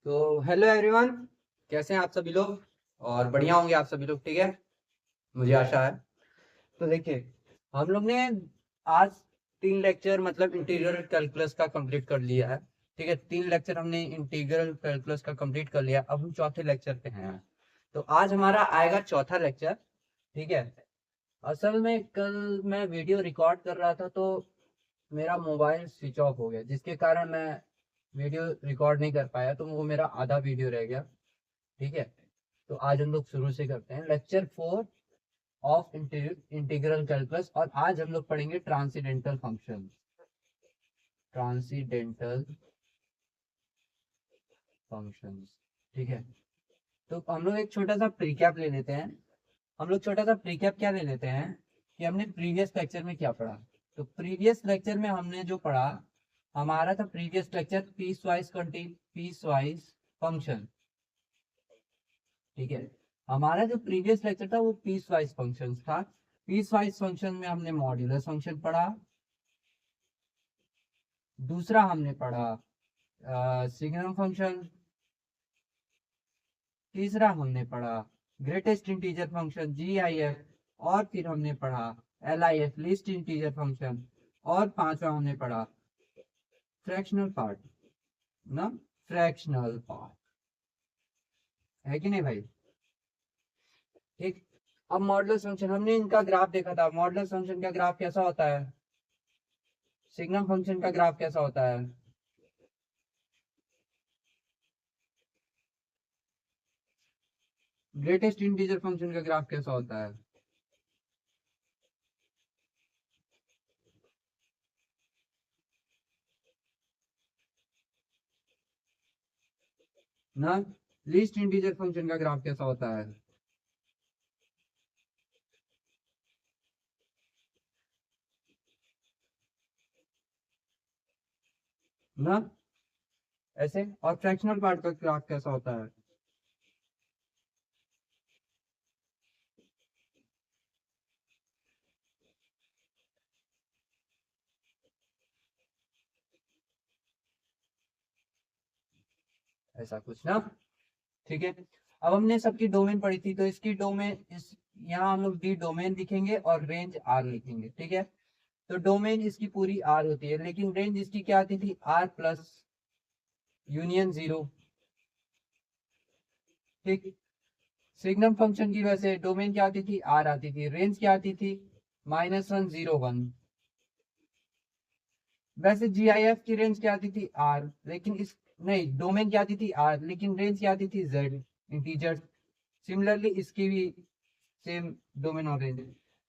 तो hello everyone, कैसे हैं आप सभी लोग। और बढ़िया होंगे आप सभी लोग, ठीक है, मुझे आशा है। तो देखिए, हम लोग ने आज 3 लेक्चर मतलब इंटीग्रल कैलकुलस का कंप्लीट कर लिया है। ठीक है, 3 लेक्चर हमने इंटीग्रल कैलकुलस का कंप्लीट कर लिया। अब हम चौथे लेक्चर पे हैं। तो आज हमारा आएगा चौथा लेक्चर। ठीक है। असल में कल मैं वीडियो रिकॉर्ड कर रहा था, तो मेरा मोबाइल स्विच ऑफ हो गया, जिसके कारण मैं वीडियो रिकॉर्ड नहीं कर पाया, तो वो मेरा आधा वीडियो रह गया। ठीक है। तो आज हम लोग शुरू से करते हैं लेक्चर 4 ऑफ इंटीग्रल कैलकुलस, और आज हम लोग पढ़ेंगे ट्रांसीडेंटल फंक्शन। Transcendental functions. ठीक है। तो हम लोग एक छोटा सा प्रीकैप ले लेते हैं। हम लोग छोटा सा प्रीकैप क्या ले लेते हैं कि हमने प्रीवियस लेक्चर में क्या पढ़ा। तो प्रीवियस लेक्चर में हमने जो पढ़ा, हमारा था previous lecture piecewise function. ठीक है। हमारा जो प्रीवियस लेक्चर था वो पीस वाइज फंक्शन था। पीस वाइज फंक्शन में हमने मॉड्यूलस फंक्शन पढ़ा। दूसरा हमने पढ़ा सिग्नम फंक्शन। तीसरा हमने पढ़ा ग्रेटेस्ट इंटीजर फंक्शन GIF। और फिर हमने पढ़ा LIF लीस्ट इंटीजर फंक्शन। और पांचवा हमने पढ़ा फ्रैक्शनल पार्ट ना, फ्रैक्शनल पार्ट। है कि नहीं भाई। ठीक। अब मॉडुलस फंक्शन हमने इनका ग्राफ देखा था। मॉडुलस फंक्शन का ग्राफ कैसा होता है, सिग्नम फंक्शन का ग्राफ कैसा होता है। ग्रेटेस्ट इंटीजर फंक्शन का ग्राफ कैसा होता है ना। लीस्ट इंटीजर फंक्शन का ग्राफ कैसा होता है ना, ऐसे। और फ्रैक्शनल पार्ट का ग्राफ कैसा होता है ऐसा कुछ ना। ठीक है। अब हमने सबकी डोमेन पढ़ी थी, तो इसकी डोमेन इस यहाँ हम लोग डी डोमेन लिखेंगे और रेंज आर लिखेंगे। ठीक है। तो डोमेन इसकी पूरी आर होती है, लेकिन रेंज इसकी क्या आती थी, आर प्लस यूनियन जीरो। ठीक। सिग्नम फंक्शन की वजह से डोमेन क्या आती थी, आर आती थी, रेंज क्या आती थी, -1 0 1। वैसे GIF की रेंज क्या आती थी, आर, लेकिन इस नहीं, डोमेन क्या आती थी, आर, लेकिन रेंज क्या आती थी, जेड इंटीजर। सिमिलरली इसकी भी सेम डोमेन और रेंज।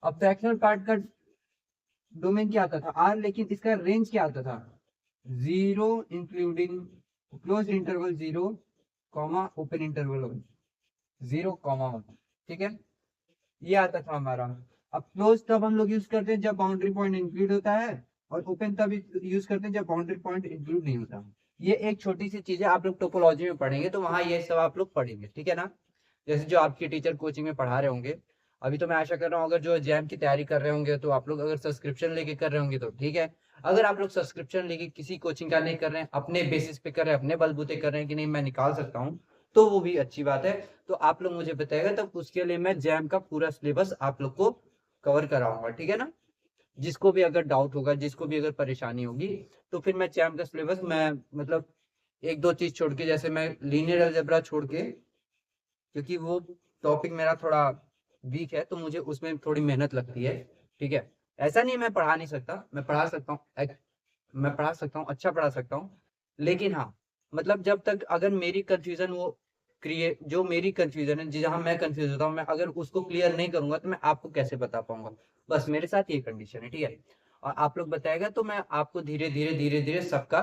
अब फ्रैक्शनल पार्ट का डोमेन क्या आता था, आर, लेकिन इसका रेंज क्या आता था, 0 including close interval 0 comma open interval 0 comma 1। ठीक है। ये आता था हमारा। अब क्लोज तब हम लोग यूज करते हैं जब बाउंड्री पॉइंट इंक्लूड होता है, और ओपन तब यूज करते हैं जब बाउंड्री पॉइंट इंक्लूड नहीं होता। ये एक छोटी सी चीज है, आप लोग टोपोलॉजी में पढ़ेंगे तो वहां ये सब आप लोग पढ़ेंगे, ठीक है ना। जैसे जो आपके टीचर कोचिंग में पढ़ा रहे होंगे। अभी तो मैं आशा कर रहा हूँ, अगर जो जैम की तैयारी कर रहे होंगे तो आप लोग अगर सब्सक्रिप्शन लेके कर रहे होंगे तो ठीक है। अगर आप लोग सब्सक्रिप्शन लेके किसी कोचिंग का नहीं कर रहे हैं, अपने बेसिस पे कर रहे हैं, अपने बलबूते कर रहे हैं कि नहीं मैं निकाल सकता हूँ, तो वो भी अच्छी बात है। तो आप लोग मुझे बताएगा, तब उसके लिए मैं जैम का पूरा सिलेबस आप लोग को कवर कराऊंगा, ठीक है ना। जिसको भी अगर डाउट होगा, जिसको भी अगर परेशानी होगी, तो फिर मैं जैम का सिलेबस मैं मतलब एक दो चीज छोड़ के, जैसे मैं लीनियर अलजेब्रा छोड़ के, क्योंकि वो टॉपिक मेरा थोड़ा वीक है, तो मुझे उसमें थोड़ी मेहनत लगती है। ठीक है। ऐसा नहीं मैं पढ़ा नहीं सकता, मैं पढ़ा सकता हूँ, मैं पढ़ा सकता हूँ, अच्छा पढ़ा सकता हूँ। लेकिन हाँ, मतलब जब तक अगर मेरी कंफ्यूजन वो क्रिएट, जो मेरी कंफ्यूजन है, जहाँ मैं कंफ्यूज होता हूँ, मैं अगर उसको क्लियर नहीं करूंगा तो मैं आपको कैसे बता पाऊंगा। बस मेरे साथ ये कंडीशन है, ठीक है। और आप लोग बताएगा तो मैं आपको धीरे धीरे धीरे धीरे सबका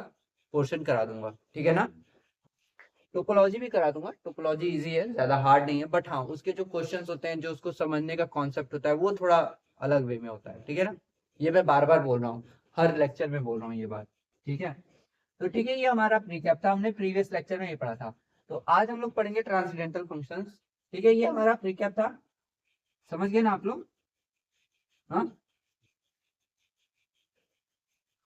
पोर्शन करा दूंगा, ठीक है ना। टोपोलॉजी भी करा दूंगा, टोपोलॉजी इजी है, ज्यादा हार्ड नहीं है, बट हाँ उसके जो क्वेश्चंस होते हैं, जो उसको समझने का कॉन्सेप्ट होता है, वो थोड़ा अलग वे में होता है, ठीक है ना। ये मैं बार बार बोल रहा हूँ, हर लेक्चर में बोल रहा हूँ ये बात। ठीक है। तो ठीक है, ये हमारा प्रीकैप था, हमने प्रीवियस लेक्चर में ये पढ़ा था। तो आज हम लोग पढ़ेंगे ट्रांसडेंटल फंक्शंस। ठीक है, ये हमारा प्रीकैप था। समझ गए ना आप लोग। हाँ।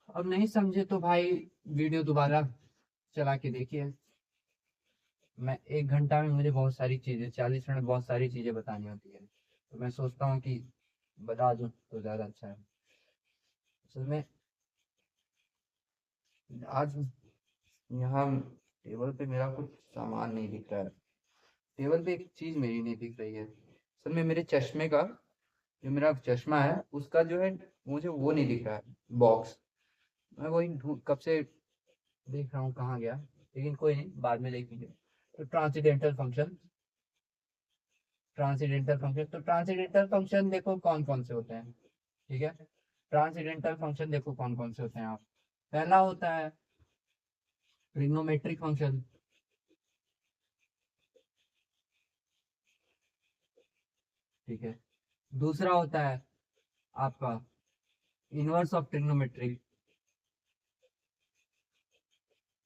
अब नहीं समझे तो भाई वीडियो दोबारा चला के देखिए। मैं 1 घंटा में मुझे बहुत सारी चीजें, 40 मिनट बहुत सारी चीजें बतानी होती है, तो मैं सोचता हूँ कि बता दूं तो ज्यादा अच्छा है। असल में आज यहाँ टेबल पे मेरा कुछ सामान नहीं दिख रहा है। टेबल पे एक चीज मेरी नहीं दिख रही है। असल में मेरे चश्मे का, जो मेरा चश्मा है उसका जो है, मुझे वो नहीं दिख रहा है बॉक्स। मैं वही कब से देख रहा हूँ कहाँ गया, लेकिन कोई नहीं, बाद में देखेंगे। तो ट्रांसीडेंटल फंक्शन, ट्रांसीडेंटल फंक्शन देखो कौन कौन से होते हैं। ठीक है, ट्रांसीडेंटल फंक्शन देखो कौन कौन से होते हैं आप। पहला होता है ट्रिग्नोमेट्रिक फंक्शन। ठीक है, दूसरा होता है आपका इनवर्स ऑफ ट्रिग्नोमेट्रिक।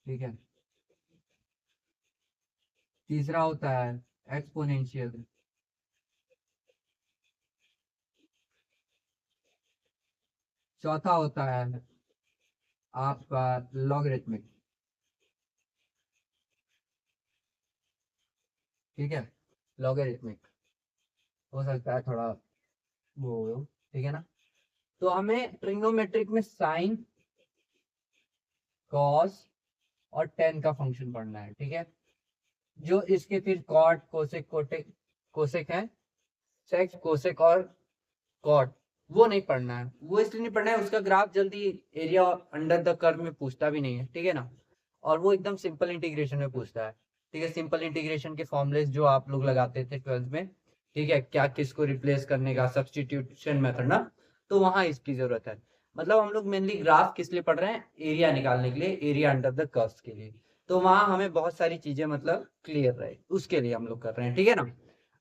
ठीक है, तीसरा होता है एक्सपोनेंशियल। चौथा होता है आपका लॉगरिथमिक। ठीक है, लॉगरिथमिक हो सकता है थोड़ा वो हो, ठीक है ना। तो हमें ट्रिग्नोमेट्रिक में साइन, कॉस और टेन का फंक्शन पढ़ना है। ठीक है, जो इसके फिर कॉट, कोसेक, कोटेक, कोसेक है, सेक्स, कोसेक और कॉट, वो नहीं पढ़ना है। वो इसलिए नहीं पढ़ना है, उसका ग्राफ जल्दी एरिया अंडर द कर्व में पूछता भी नहीं है। ठीक है ना, और वो एकदम सिंपल इंटीग्रेशन में पूछता है। ठीक है, सिंपल इंटीग्रेशन के फॉर्मुलेस जो आप लोग लगाते थे 12th में, ठीक है, क्या किसको रिप्लेस करने का, सब्सटीट्यूशन मेथड ना, तो वहां इसकी जरूरत है। मतलब हम लोग मेनली ग्राफ किस लिए पढ़ रहे हैं, एरिया निकालने के लिए, एरिया अंडर द कर्व के लिए। तो वहां हमें बहुत सारी चीजें मतलब क्लियर रहे, उसके लिए हम लोग कर रहे हैं। ठीक है ना।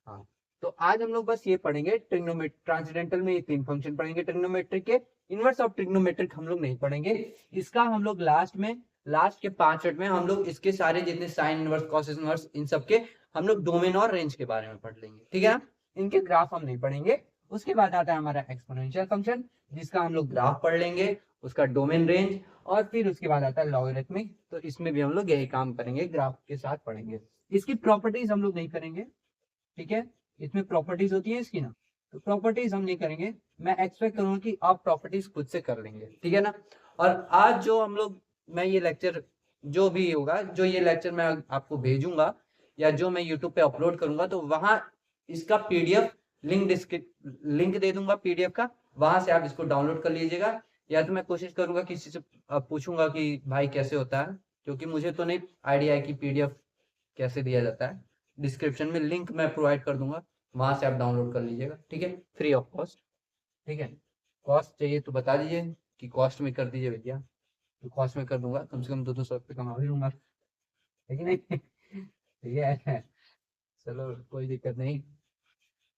हाँ, तो आज हम लोग बस ये पढ़ेंगे ट्रिग्नोमेट्री, ट्रांसीडेंटल में ये 3 फंक्शन पढ़ेंगे ट्रिग्नोमेट्रिक के। इनवर्स ऑफ ट्रिग्नोमेट्रिक हम लोग नहीं पढ़ेंगे, इसका हम लोग लास्ट में, लास्ट के 5 मिनट में हम लोग इसके सारे जितने साइन इनवर्स, कॉस इनवर्स, इन सब के हम लोग डोमेन और रेंज के बारे में पढ़ लेंगे। ठीक है ना, इनके ग्राफ हम नहीं पढ़ेंगे। उसके बाद आता है हमारा एक्सपोनेंशियल फंक्शन, जिसका हम लोग ग्राफ पढ़ लेंगे, उसका डोमेन, रेंज, और फिर उसके बाद आता है लॉगरिथमिक। तो इसमें भी हम लोग यही काम करेंगे, ग्राफ के साथ पढ़ेंगे। इसकी प्रॉपर्टीज हम लोग नहीं करेंगे। ठीक है, इसमें प्रॉपर्टीज होती है इसकी ना, तो प्रॉपर्टीज हम नहीं करेंगे। मैं एक्सपेक्ट करूंगा कि आप प्रॉपर्टीज खुद से कर लेंगे। ठीक है ना। और आज जो हम लोग, मैं ये लेक्चर, जो भी होगा, जो ये लेक्चर मैं आपको भेजूंगा या जो मैं यूट्यूब पे अपलोड करूंगा, तो वहां इसका पीडीएफ लिंक दे दूंगा पीडीएफ का, वहां से आप इसको डाउनलोड कर लीजिएगा। या तो मैं कोशिश करूंगा किसी से पूछूंगा कि भाई कैसे होता है, क्योंकि मुझे तो नहीं आइडिया है कि पीडीएफ कैसे दिया जाता है। डिस्क्रिप्शन में लिंक मैं प्रोवाइड कर दूंगा, वहां से आप डाउनलोड कर लीजिएगा। ठीक है, फ्री ऑफ कॉस्ट। ठीक है, कॉस्ट चाहिए तो बता दीजिए कि कॉस्ट में कर दीजिए भैया, तो कॉस्ट में कर दूंगा, कम से कम 200 रुपये कमा भी लूंगा। लेकिन नहीं ठीक है, चलो कोई दिक्कत नहीं।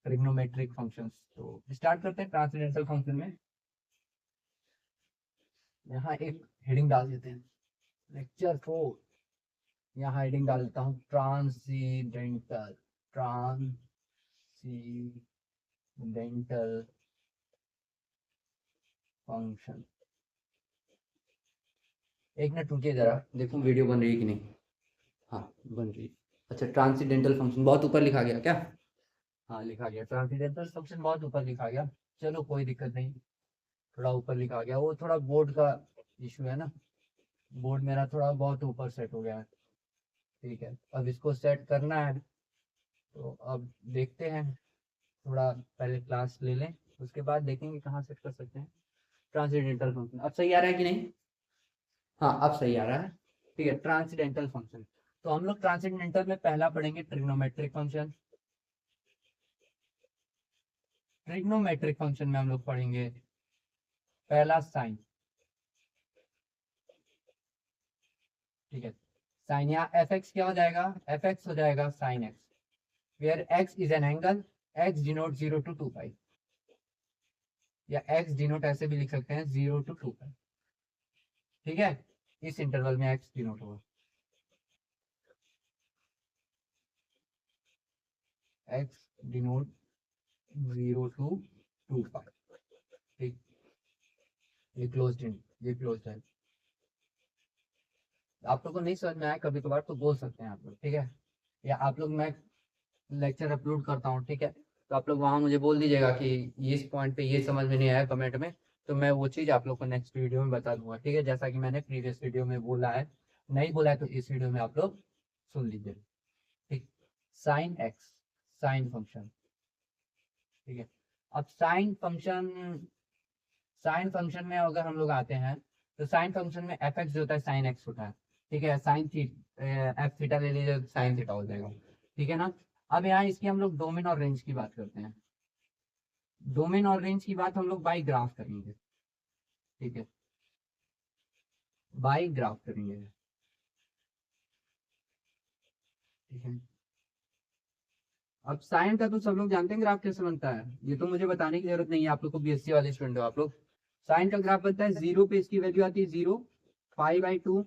ट्रिग्नोमेट्रिक फंक्शंस, तो स्टार्ट करते हैं ट्रांसेंडेंटल फंक्शन में। यहाँ एक हेडिंग डाल देते हैं, लेक्चर 4। यहाँ हेडिंग डाल देता हूँ ट्रांसीडेंटल, ट्रांसीडेंटल फंक्शन। एक मिनट रुकिए जरा, देखूं वीडियो बन रही है कि नहीं। हाँ, बन रही है। अच्छा, ट्रांसीडेंटल फंक्शन बहुत ऊपर लिखा गया क्या? हाँ, लिखा गया ट्रांसीडेंटल फंक्शन, बहुत ऊपर लिखा गया। चलो कोई दिक्कत नहीं, थोड़ा ऊपर लिखा गया, वो थोड़ा बोर्ड का इशू है ना, बोर्ड मेरा थोड़ा बहुत ऊपर सेट हो गया है। ठीक है, अब इसको सेट करना है, तो अब देखते हैं, थोड़ा पहले क्लास ले लें, उसके बाद देखेंगे कहाँ सेट कर सकते हैं ट्रांसीडेंटल फंक्शन। अब सही आ रहा है कि नहीं? हाँ, अब सही आ रहा है। ठीक है, ट्रांसीडेंटल फंक्शन, तो हम लोग ट्रांसीडेंटल में पहला पढ़ेंगे ट्रिग्नोमेट्रिक फंक्शन। ट्रिग्नोमेट्रिक फंक्शन में हम लोग पढ़ेंगे पहला साइन। ठीक है, साइन, यहाँ एफ एक्स क्या हो जाएगा, एफ एक्स हो जाएगा sine X, where X is an angle, X denote 0 to 2 pi, या एक्स डिनोट ऐसे भी लिख सकते हैं 0 to 2 पाई। ठीक है, इस इंटरवल में एक्स डिनोट होगा, एक्स डिनोट 0 to 2 पाई। ठीक, ये क्लोज्ड इन, ये क्लोज्ड है। आप लोग को नहीं समझ में आया कभी कभार तो बोल सकते हैं आप लोग। ठीक है, या आप लोग, मैं लेक्चर अपलोड करता हूँ, ठीक है, तो आप लोग वहाँ मुझे बोल दीजिएगा कि इस पॉइंट पे ये समझ में नहीं आया कमेंट में, तो मैं वो चीज़ आप लोग को नेक्स्ट वीडियो में बता दूंगा, ठीक है, जैसा कि मैंने प्रीवियस वीडियो में बोला है। नहीं बोला है तो इस वीडियो में आप लोग सुन लीजिए। ठीक, साइन एक्स, साइन फंक्शन, ठीक है। अब साइन फंक्शन में अगर हम लोग आते हैं तो साइन फंक्शन में एफ एक्स जो होता है साइन एक्स होता है, ठीक है, साइन थी एफ थीटा ले लीजिए, साइन थीटा हो जाएगा, ठीक है ना। अब यहाँ इसकी हम लोग डोमेन और रेंज की बात करते हैं। डोमेन और रेंज की बात हम लोग बाई ग्राफ करेंगे, ठीक है, बाई ग्राफ करेंगे, ठीक है। अब साइन का तो सब लोग जानते हैं ग्राफ कैसे बनता है, ये तो मुझे बताने की जरूरत नहीं है, आप लोग को बीएससी वाले स्टूडेंट हो आप लोग। साइन का ग्राफ बनता है, जीरो पे इसकी वैल्यू आती है zero, pi by two,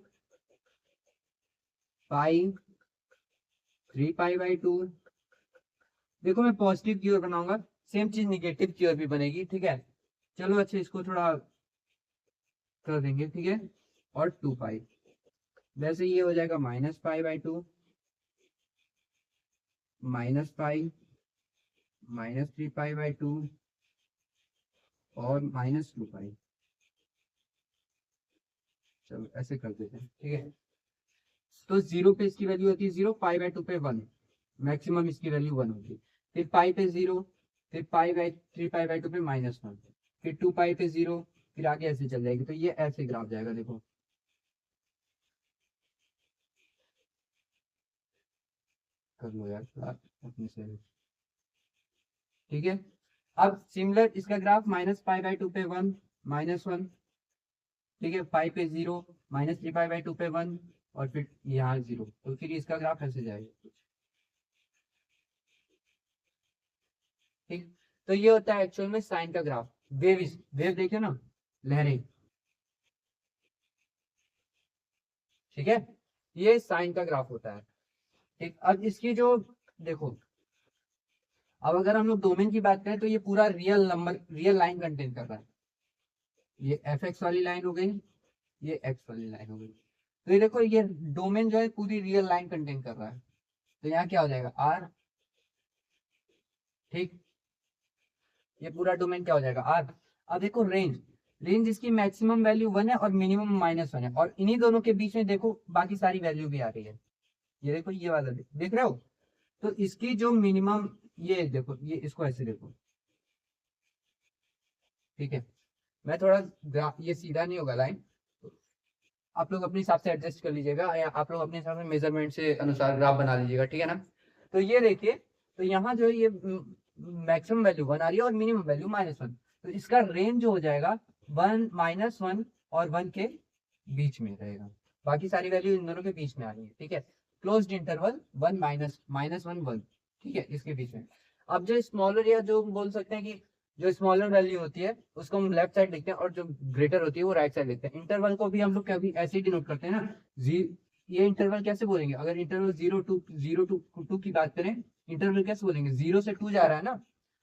pi, three pi by two. देखो मैं पॉजिटिव की ओर बनाऊंगा, सेम चीज निगेटिव की ओर भी बनेगी, ठीक है। चलो अच्छा, इसको थोड़ा कर देंगे, ठीक है, और टू पाई, वैसे ये हो जाएगा minus pi by two, minus pi, minus three pi by two, और माइनस टू पाई। चलो ऐसे कर देते हैं, ठीक है। तो जीरो पे इसकी वैल्यू होती है जीरो, पाई बाई टू पे वन, मैक्सिमम इसकी वैल्यू वन होती है। फिर पाई पे जीरो, फिर pi by three pi by two पे माइनस वन, फिर टू पाई पे जीरो, फिर आगे ऐसे चल जाएगी, तो ये ऐसे ग्राफ जाएगा, देखो। कर लो यार अपने से, ठीक है। अब सिमिलर इसका graph minus pi by two पे वन, माइनस वन, ठीक है, पाई पे zero, minus three pi by two पे वन, और फिर यहाँ जीरो, तो फिर इसका ग्राफ ऐसे जाएगा, ठीक। तो ये होता है एक्चुअल में साइन का ग्राफ। वेव, वेव देखिए ना, लहरें, ठीक है, ये साइन का ग्राफ होता है, ठीक। अब इसकी जो, देखो, अब अगर हम लोग डोमेन की बात करें तो ये पूरा real number, real line contain कर रहा है। ये एफ एक्स वाली लाइन हो गई, ये एक्स वाली लाइन हो गई, तो ये देखो, ये डोमेन जो है पूरी रियल लाइन कंटेन कर रहा है, तो यहाँ क्या हो जाएगा आर, ठीक, ये पूरा डोमेन क्या हो जाएगा आर। अब देखो रेंज, रेंज इसकी मैक्सिमम वैल्यू वन है और मिनिमम माइनस वन है, और इन्हीं दोनों के बीच में देखो बाकी सारी वैल्यू भी आ रही है, ये देखो, ये वाला देख रहे हो, तो इसकी जो मिनिमम, ये देखो, ये इसको ऐसे देखो, ठीक है। मैं थोड़ा ये सीधा नहीं होगा लाइन, तो आप लोग अपने हिसाब से एडजस्ट कर लीजिएगा, या आप लोग अपने हिसाब से मेजरमेंट से अनुसार ग्राफ बना लीजिएगा, ठीक है ना। तो ये देखिए, तो यहाँ जो है ये मैक्सिमम वैल्यू वन आ रही है और मिनिमम वैल्यू माइनस वन, तो इसका रेंज जो हो जाएगा वन, माइनस वन और वन के बीच में रहेगा, बाकी सारी वैल्यू इन दोनों के बीच में आ रही है, ठीक है। Closed interval one, minus minus one one, ठीक है, इसके बीच में। अब जो स्मॉलर, या जो बोल सकते हैं कि जो स्मॉलर वैल्यू होती है उसको हम लेफ्ट साइड लिखते हैं, और जो ग्रेटर होती है वो राइट साइड लिखते हैं। इंटरवल को भी हम लोग कभी ऐसे ही डिनोट करते हैं ना, जी। ये इंटरवल कैसे बोलेंगे, अगर इंटरवल जीरो टू टू की बात करें, इंटरवल कैसे बोलेंगे, जीरो से टू जा रहा है ना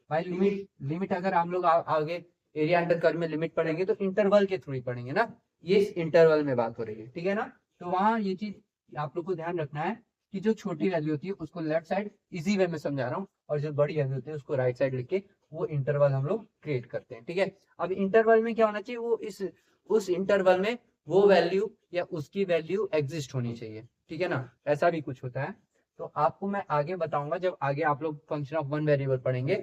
भाई, लिमिट, लिमिट अगर हम लोग आगे एरिया अंडर कर्व में लिमिट पढ़ेंगे तो इंटरवल के थ्रू ही पढ़ेंगे ना, ये इंटरवल में बात हो रही है, ठीक है ना। तो वहाँ ये चीज आप लोग को ध्यान रखना है कि जो छोटी वैल्यू होती है उसको लेफ्ट साइड, इजी वे में समझा रहा हूँ, और जो बड़ी वैल्यू होती है उसको राइट साइड लिख के वो इंटरवल हम लोग क्रिएट करते हैं, ठीक है। अब इंटरवल में क्या होना चाहिए, वो इस उस इंटरवल में वो वैल्यू या उसकी वैल्यू एग्जिस्ट होनी चाहिए, ठीक है ना, ऐसा भी कुछ होता है। तो आपको मैं आगे बताऊंगा, जब आगे आप लोग फंक्शन ऑफ वन वेरिएबल पढ़ेंगे,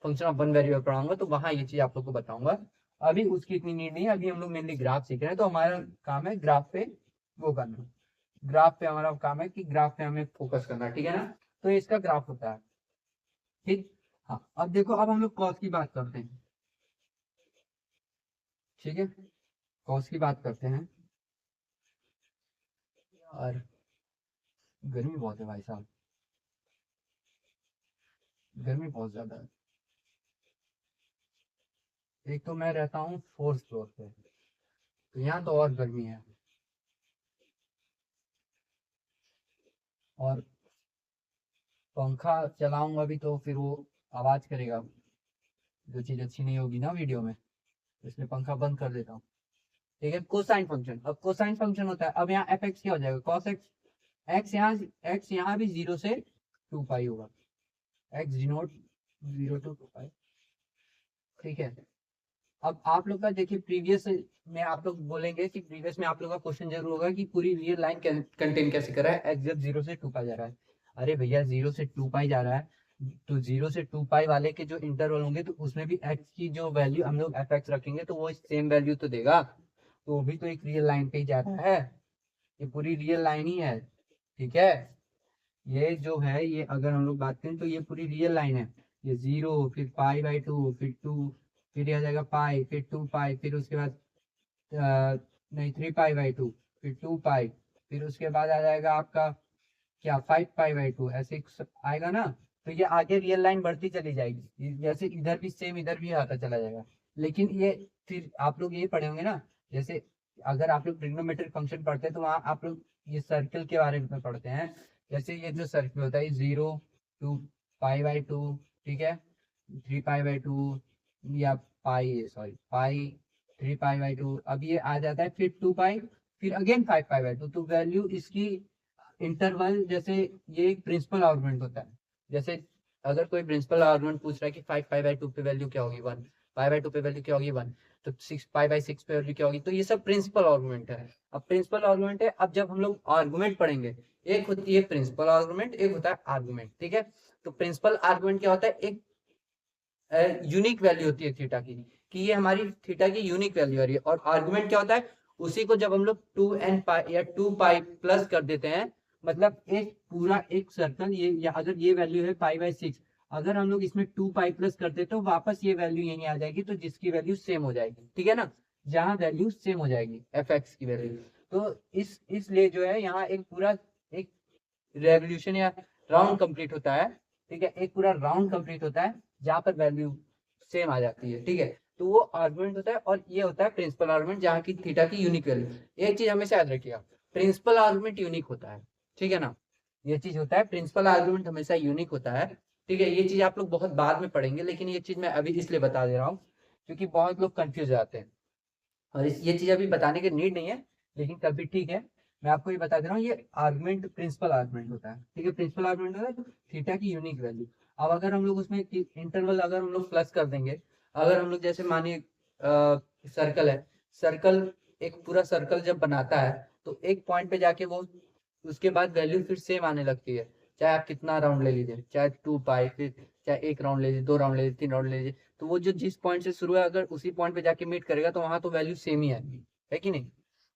फंक्शन ऑफ वन वेरिएबल पढ़ाऊंगा, तो वहां ये चीज आप लोग को बताऊंगा। अभी उसकी इतनी नीड नहीं है, अभी हम लोग मेनली ग्राफ सीख रहे हैं, तो हमारा काम है ग्राफ पे वो करना, ग्राफ पे हमारा काम है कि ग्राफ पे हमें फोकस करना, ठीक है ना। तो इसका ग्राफ होता है, ठीक। हाँ, अब देखो, अब हम लोग कॉस की बात करते हैं, ठीक है, कॉस की बात करते हैं। और गर्मी बहुत है भाई साहब, गर्मी बहुत ज्यादा है। एक तो मैं रहता हूँ फोर्थ फ्लोर पे, तो यहाँ तो और गर्मी है, और पंखा चलाऊंगा भी तो फिर वो आवाज करेगा, जो चीज अच्छी नहीं होगी ना वीडियो में, तो इसलिए पंखा बंद कर देता हूँ, ठीक है। कोसाइन फंक्शन, अब कोसाइन फंक्शन होता है, अब यहाँ एफ एक्स क्या हो जाएगा, कॉस एक्स, एक्स यहाँ भी जीरो से टू पाई होगा, एक्स डिनोट 0 to 2 पाई। ठीक है, अब आप लोग का देखिए प्रीवियस में आप लोग बोलेंगे कि प्रीवियस में आप लोग का क्वेश्चन जरूर होगा कि पूरी रियल लाइन कंटेन कैसे कर रहा है, एक्स जब 0 से 2 पाई जा रहा है। अरे भैया 0 से 2 पाई जा रहा है, तो 0 से 2 पाई वाले के जो इंटरवल होंगे तो उसमें भी एक्स की जो वैल्यू हम लोग एफ एक्स रखेंगे तो वो सेम वैल्यू तो देगा, तो वो भी तो एक रियल लाइन पे ही जा रहा है, ये पूरी रियल लाइन ही है। ठीक है, ये जो है ये अगर हम लोग बात करें तो ये पूरी रियल लाइन है। ये 0 फिर पाई/2 फिर 2 फिर ये आ जाएगा पाई फिर 2 पाई फिर उसके बाद नहीं 3 पाई/2 फिर 2 पाई फिर उसके बाद आ जाएगा आपका क्या 5 पाई/2 ऐसे आएगा ना। तो ये आगे रियल लाइन बढ़ती चली जाएगी, जैसे इधर भी सेम इधर भी आता चला जाएगा। लेकिन ये फिर आप लोग ये पढ़े होंगे ना, जैसे अगर आप लोग ट्रिग्नोमेट्रिक फंक्शन पढ़ते हैं तो वहाँ आप लोग ये सर्कल के बारे में पढ़ते हैं। जैसे ये जो सर्कल होता है 0 2 पाई/2, ठीक है, 3 पाई/2 या पाई 3 पाई/2, अब ये आ जाता है फिर 2 पाई फिर अगेन 5 पाई/2, तो वैल्यू इसकी इंटरवल जैसे ये एक प्रिंसिपल आर्गुमेंट होता है। जैसे अगर कोई प्रिंसिपल आर्गुमेंट पूछ रहा है कि 5 पाई/2 पे वैल्यू क्या होगी 1, पाई/2 पे वैल्यू क्या होगी 1, तो 6 पाई/6 पे वैल्यू क्या होगी, तो ये सब प्रिंसिपल आर्गुमेंट है। अब प्रिंसिपल आर्गुमेंट है, अब जब हम लोग आर्गुमेंट पढ़ेंगे, एक होती है प्रिंसिपल आर्गुमेंट, एक होता है आर्गुमेंट। ठीक है, तो प्रिंसिपल आर्गुमेंट क्या होता है, एक यूनिक वैल्यू होती है थीटा की, कि ये हमारी थीटा की यूनिक वैल्यू आ रही है। और आर्गुमेंट क्या होता है, उसी को जब हम लोग 2n पाई या 2 पाई प्लस कर देते हैं, मतलब एक पूरा एक सर्कल ये या अगर ये वैल्यू है पाई/6, अगर हम लोग इसमें 2 पाई प्लस कर देते तो वापस ये वैल्यू यहीं आ जाएगी, तो जिसकी वैल्यू सेम हो जाएगी। ठीक है ना, जहाँ वैल्यू सेम हो जाएगी एफ एक्स की वैल्यू। तो इसलिए जो है यहाँ एक पूरा एक रेवोल्यूशन या राउंड कंप्लीट होता है। ठीक है, एक पूरा राउंड कंप्लीट होता है जहाँ पर वैल्यू सेम आ जाती है। ठीक है, तो वो आर्गुमेंट होता है, और ये होता है प्रिंसिपल आर्गुमेंट जहाँ की थीटा की यूनिक वैल्यू। एक चीज हमेशा याद रखिएगा, प्रिंसिपल आर्गुमेंट यूनिक होता है। ठीक है ना, ये चीज होता है, प्रिंसिपल आर्गुमेंट हमेशा यूनिक होता है। ठीक है, ये चीज आप लोग बहुत बाद में पढ़ेंगे, लेकिन ये चीज मैं अभी इसलिए बता दे रहा हूँ क्योंकि बहुत लोग कंफ्यूज जाते हैं, और ये चीज अभी बताने की नीड नहीं है, लेकिन तब भी ठीक है, मैं आपको ये बता दे रहा हूँ, ये आर्गुमेंट प्रिंसिपल आर्गुमेंट होता है। ठीक है, प्रिंसिपल आर्गुमेंट होता है थीटा की यूनिक वैल्यू। अब अगर हम लोग उसमें इंटरवल अगर हम लोग प्लस कर देंगे, अगर हम लोग जैसे मानिए सर्कल है, सर्कल एक पूरा सर्कल जब बनाता है तो एक पॉइंट पे जाके वो उसके बाद वैल्यू फिर सेम आने लगती है, चाहे आप कितना राउंड ले लीजिए, चाहे 2 पाई फिर चाहे 1 राउंड ले लीजिए, 2 राउंड ले लीजिए, 3 राउंड ले लीजिए, तो वो जो जिस पॉइंट से शुरू है अगर उसी पॉइंट पे जाके मीट करेगा तो वहां तो वैल्यू सेम ही आएगी, है कि नहीं।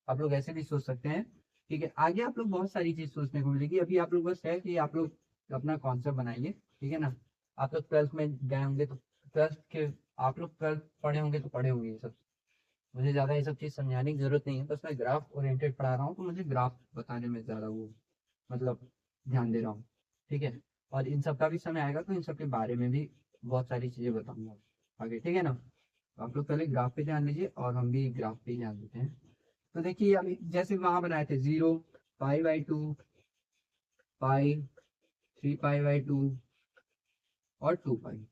आप लोग ऐसे भी सोच सकते हैं। ठीक है, आगे आप लोग बहुत सारी चीज सोचने को मिलेगी, अभी आप लोग बस है कि आप लोग अपना कॉन्सेप्ट बनाइए। ठीक है ना, आप लोग ट्वेल्थ में गए होंगे तो ट्वेल्थ के आप लोग ट्वेल्थ पढ़े होंगे तो पढ़े होंगे ये सब, मुझे ज्यादा ये सब चीज समझाने की जरूरत नहीं है, बस मैं ग्राफ ओरिएंटेड पढ़ा रहा हूँ तो मुझे ग्राफ बताने में ज्यादा वो मतलब ध्यान दे रहा हूँ। ठीक है, और इन सब का भी समय आएगा तो इन सब के बारे में भी बहुत सारी चीजें बताऊंगा आगे। ठीक है ना, तो आप लोग पहले ग्राफ पे ध्यान दीजिए और हम भी ग्राफ पे ही ध्यान देते हैं। तो देखिए अभी जैसे वहां बनाए थे 0 पाई/2 पाई 3 पाई/2 और 2 पाई,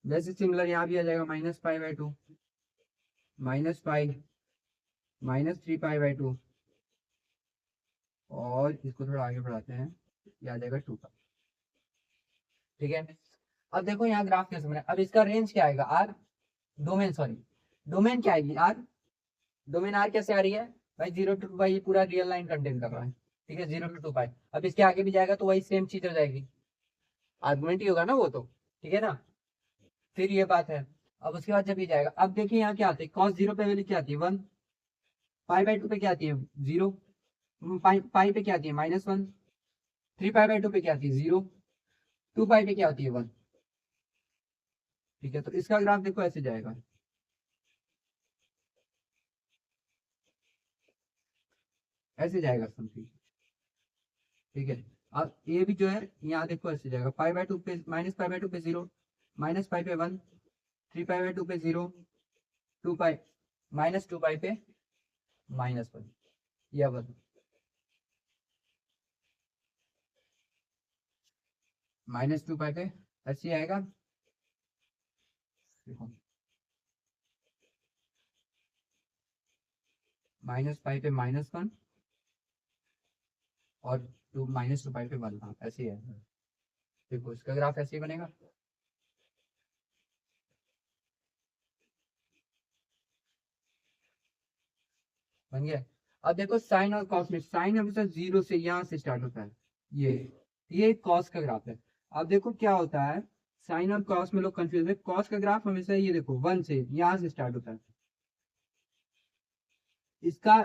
वैसे सिमिलर यहाँ भी आ जाएगा -पाई/2 -पाई -3 पाई/2, और इसको थोड़ा आगे बढ़ाते हैं, ये आ जाएगा 2 पाई। ठीक है, अब देखो यहाँ ग्राफ कैसे बना, अब इसका रेंज क्या आएगा आर, डोमेन सॉरी डोमेन क्या आएगी आर, डोमेन आर कैसे आ रही है भाई, 0 to 2 पाई पूरा रियल लाइन कंटेन कर रहा है। ठीक है, 0 to 2 पाई, अब इसके आगे भी जाएगा तो वही सेम चीज हो जाएगी, आर्गुमेंट ही होगा ना वो तो। ठीक है ना, फिर ये बात है। अब उसके बाद जब ये जाएगा, अब देखिए यहाँ क्या आती है, cos 0 पे वैल्यू क्या आती है 1, पाई/2 पे क्या आती है 0, पाई पे क्या आती है -1, 3 पाई/2 पे क्या आती है 0, 2 पाई पे क्या होती है 1। ठीक है, तो इसका ग्राफ देखो ऐसे जाएगा, ऐसे जाएगा समथिंग। ठीक है, अब ये भी जो है यहाँ देखो ऐसे जाएगा, पाई/2 पे -पाई/2 पे 0, -पाई पे 1, 3 पाई/2 पे 0, 2 पाई -2 पाई पे -1 या 1, -2 पाई पे ऐसे आएगा। देखो -पाई पे -1 और -2 पाई पे 1, हाँ ऐसे ही है। देखो इसका ग्राफ ऐसे ही बनेगा। बन गया। अब देखो साइन और कॉस में, साइन हमेशा जीरो से यहाँ से स्टार्ट होता है, ये कॉस का ग्राफ है। अब देखो क्या होता है, साइन और कॉस में लोग कंफ्यूज है, कॉस का ग्राफ हमेशा ये देखो वन से यहाँ से स्टार्ट होता है, इसका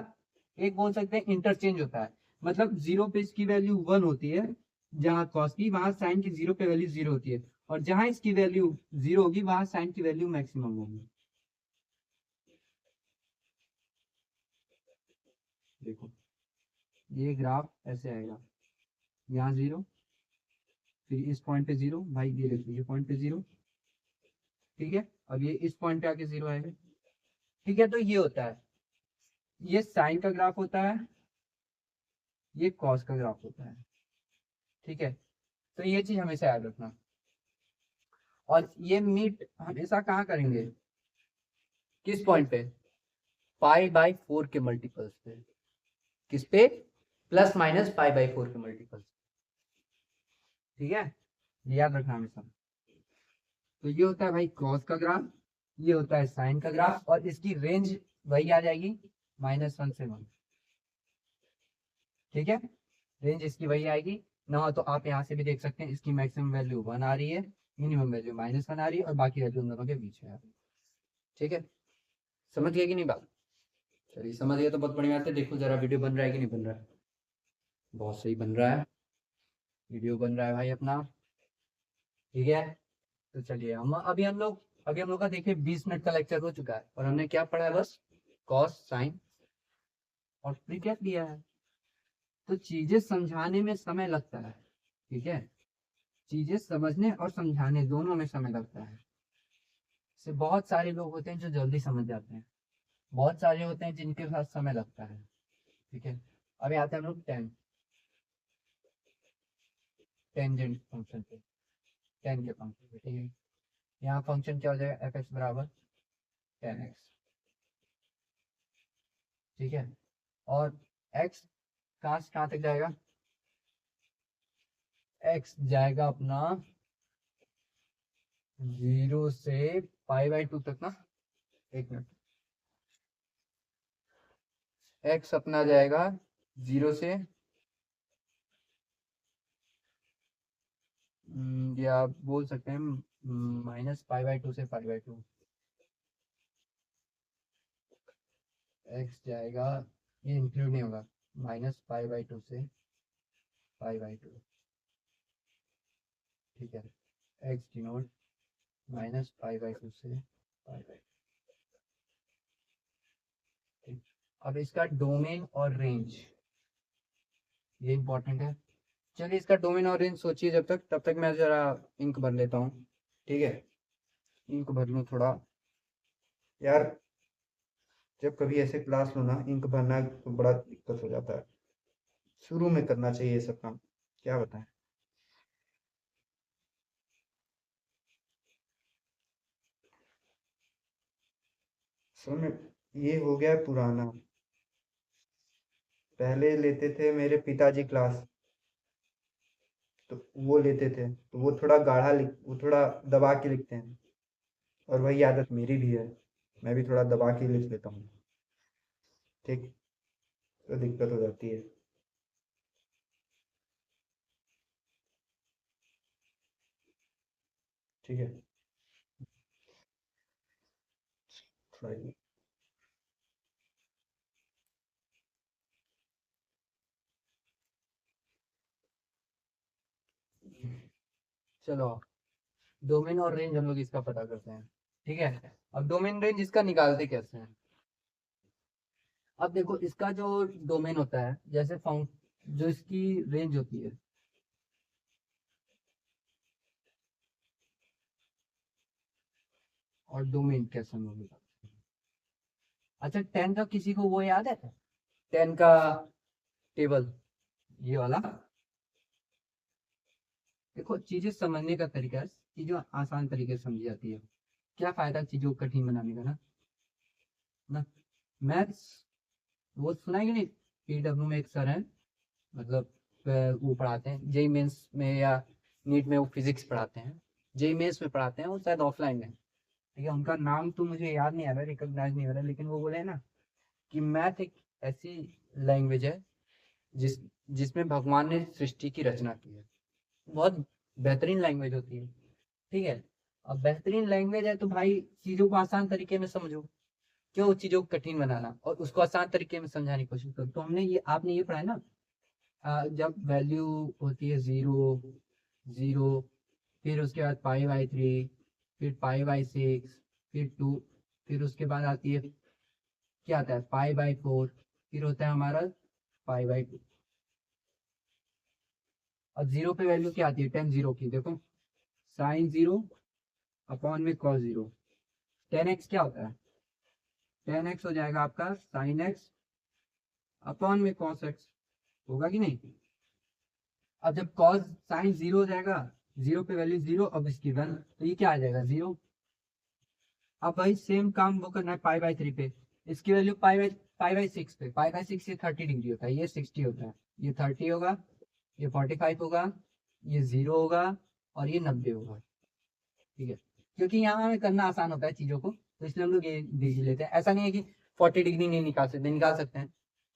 एक बोल सकते हैं इंटरचेंज होता है, मतलब जीरो पे इसकी वैल्यू वन होती है, जहाँ कॉस की वहां साइन की जीरो पे वैल्यू जीरो होती है, और जहां इसकी वैल्यू जीरो होगी वहां साइन की वैल्यू मैक्सिमम होगी। देखो ये ग्राफ ऐसे आएगा, यहाँ जीरो, फिर इस पॉइंट पे जीरो, भाई ये देखो ये पॉइंट पे जीरो, ठीक है, अब ये इस पॉइंट पे आके जीरो आएगा। ठीक है, तो ये होता है, ये साइन का ग्राफ होता है, ये कॉस का ग्राफ होता है। ठीक है, तो ये चीज हमेशा याद रखना। और ये मीट हमेशा कहाँ करेंगे, किस पॉइंट पे, पाई बाई फोर के मल्टीपल्स पे, किस पे, plus minus pi by four के मल्टीपल्स। ठीक है, ये याद रखना हमेशा। तो ये होता है भाई कॉस का ग्राफ, ये होता है साइन का ग्राफ, और इसकी रेंज वही आ जाएगी -1 से 1। ठीक है, रेंज इसकी वही आएगी ना, हो तो आप यहाँ से भी देख सकते हैं इसकी मैक्सिमम वैल्यू 1 आ रही है, मिनिमम वैल्यू -1 आ रही है, और बाकी वैल्यू उन दोनों के बीच में आ रही है। ठीक है, समझ गए कि नहीं बात? चलिए समझ गए तो बहुत बढ़िया बात है। देखो जरा वीडियो बन रहा है कि नहीं बन रहा है, बहुत सही बन रहा है, वीडियो बन रहा है भाई अपना। ठीक है, तो चलिए हम लोग का देखिए 20 मिनट का लेक्चर हो चुका है, और हमने क्या पढ़ा है, बस कॉस साइन और प्रीकेट लिया है। तो चीजें समझाने में समय लगता है, ठीक है, चीजें समझने और समझाने दोनों में समय लगता है। से बहुत सारे लोग होते हैं जो जल्दी समझ जाते हैं, बहुत सारे होते हैं जिनके साथ समय लगता है। ठीक है, अभी आते हैं हम लोग टेंजेंट फंक्शन पे, टेन के फंक्शन पे। ठीक है, यहाँ फंक्शन क्या हो जाएगा, एफ एक्स बराबर 10x। ठीक है, और x कहाँ से कहाँ तक जाएगा, x जाएगा अपना 0 से π/2 तक ना, एक मिनट, x अपना जाएगा 0 से या आप बोल सकते हैं -π/2 से π/2, x जाएगा, ये इंक्लूड नहीं होगा, -π/2 से π/2। ठीक है, x डिनोट -π/2 से π/2। ठीक, अब इसका डोमेन और रेंज, ये इंपॉर्टेंट है। चलिए इसका डोमेन और रेंज सोचिए, जब तक तब तक मैं जरा इंक भर लेता हूँ। ठीक है, इंक भर लूँ थोड़ा यार, जब कभी ऐसे क्लास लो ना, इंक भरना तो बड़ा दिक्कत हो जाता है, शुरू में करना चाहिए ये सब काम, क्या बताएं। समय ये हो गया पुराना, पहले लेते थे मेरे पिताजी क्लास, तो वो लेते थे तो वो थोड़ा गाढ़ा लिख, वो थोड़ा दबा के लिखते हैं, और वही आदत मेरी भी है, मैं भी थोड़ा दबा के लिख लेता हूँ। ठीक, तो दिक्कत हो जाती है। ठीक है, थोड़ा चलो, डोमेन और रेंज हम लोग इसका पता करते हैं। ठीक है, अब डोमेन रेंज इसका निकालते कैसे हैं। अब देखो इसका जो डोमेन होता है, जैसे जो इसकी रेंज होती है, और डोमेन कैसे हम लोग निकालते हैं। अच्छा 10 का किसी को वो याद है, 10 का टेबल, ये वाला। देखो चीजें समझने का तरीका है, चीजें आसान तरीके से समझी जाती है, क्या फायदा चीजों को कठिन बनाने का ना, ना। मैथ्स वो सुना है कि नहीं, पीडब्ल्यू में एक सर है, मतलब वो पढ़ाते हैं जेई मेंस में या नीट में वो फिजिक्स पढ़ाते हैं, जेईई मेंस में पढ़ाते हैं, वो शायद ऑफलाइन है, ठीक है। उनका नाम तो मुझे याद नहीं आ रहा, रिकॉग्नाइज नहीं हो रहा, लेकिन वो बोले ना कि मैथ एक ऐसी लैंग्वेज है जिसमें भगवान ने सृष्टि की रचना की है। बहुत बेहतरीन लैंग्वेज होती है, ठीक है। अब बेहतरीन लैंग्वेज है तो भाई चीजों को आसान तरीके में समझो, क्यों उस चीजों को कठिन बनाना और उसको आसान तरीके में समझाने की कोशिश करो। तो हमने ये, आपने ये पढ़ा है ना, जब वैल्यू होती है 0 0, फिर उसके बाद π/3, फिर π/6, फिर 2, फिर उसके बाद आती है, क्या आता है, π/4, फिर होता है हमारा π/2। अब 0 पे वैल्यू क्या आती है, tan 0 की, देखो sin 0 अपॉन में cos 0। tan x क्या होता है, tan x हो जाएगा आपका sin x अपॉन में cos x, होगा कि नहीं। अब जब cos sin 0 हो जाएगा, 0 पे वैल्यू 0, अब इसकी 1, तो ये क्या आ जाएगा 0। अब भाई सेम काम वो करना है π/3 पे, इसकी वैल्यू π/6 पे, π/6 ये 30 डिग्री होता है, ये 60 होता है, ये 30 होगा, ये 45 होगा, ये 0 होगा और ये 90 होगा, ठीक है। क्योंकि यहाँ हमें करना आसान होता है चीजों को, तो इसलिए हम लोग ये डिग्री लेते हैं। ऐसा नहीं है कि 40 डिग्री नहीं निकाल सकते, निकाल सकते हैं,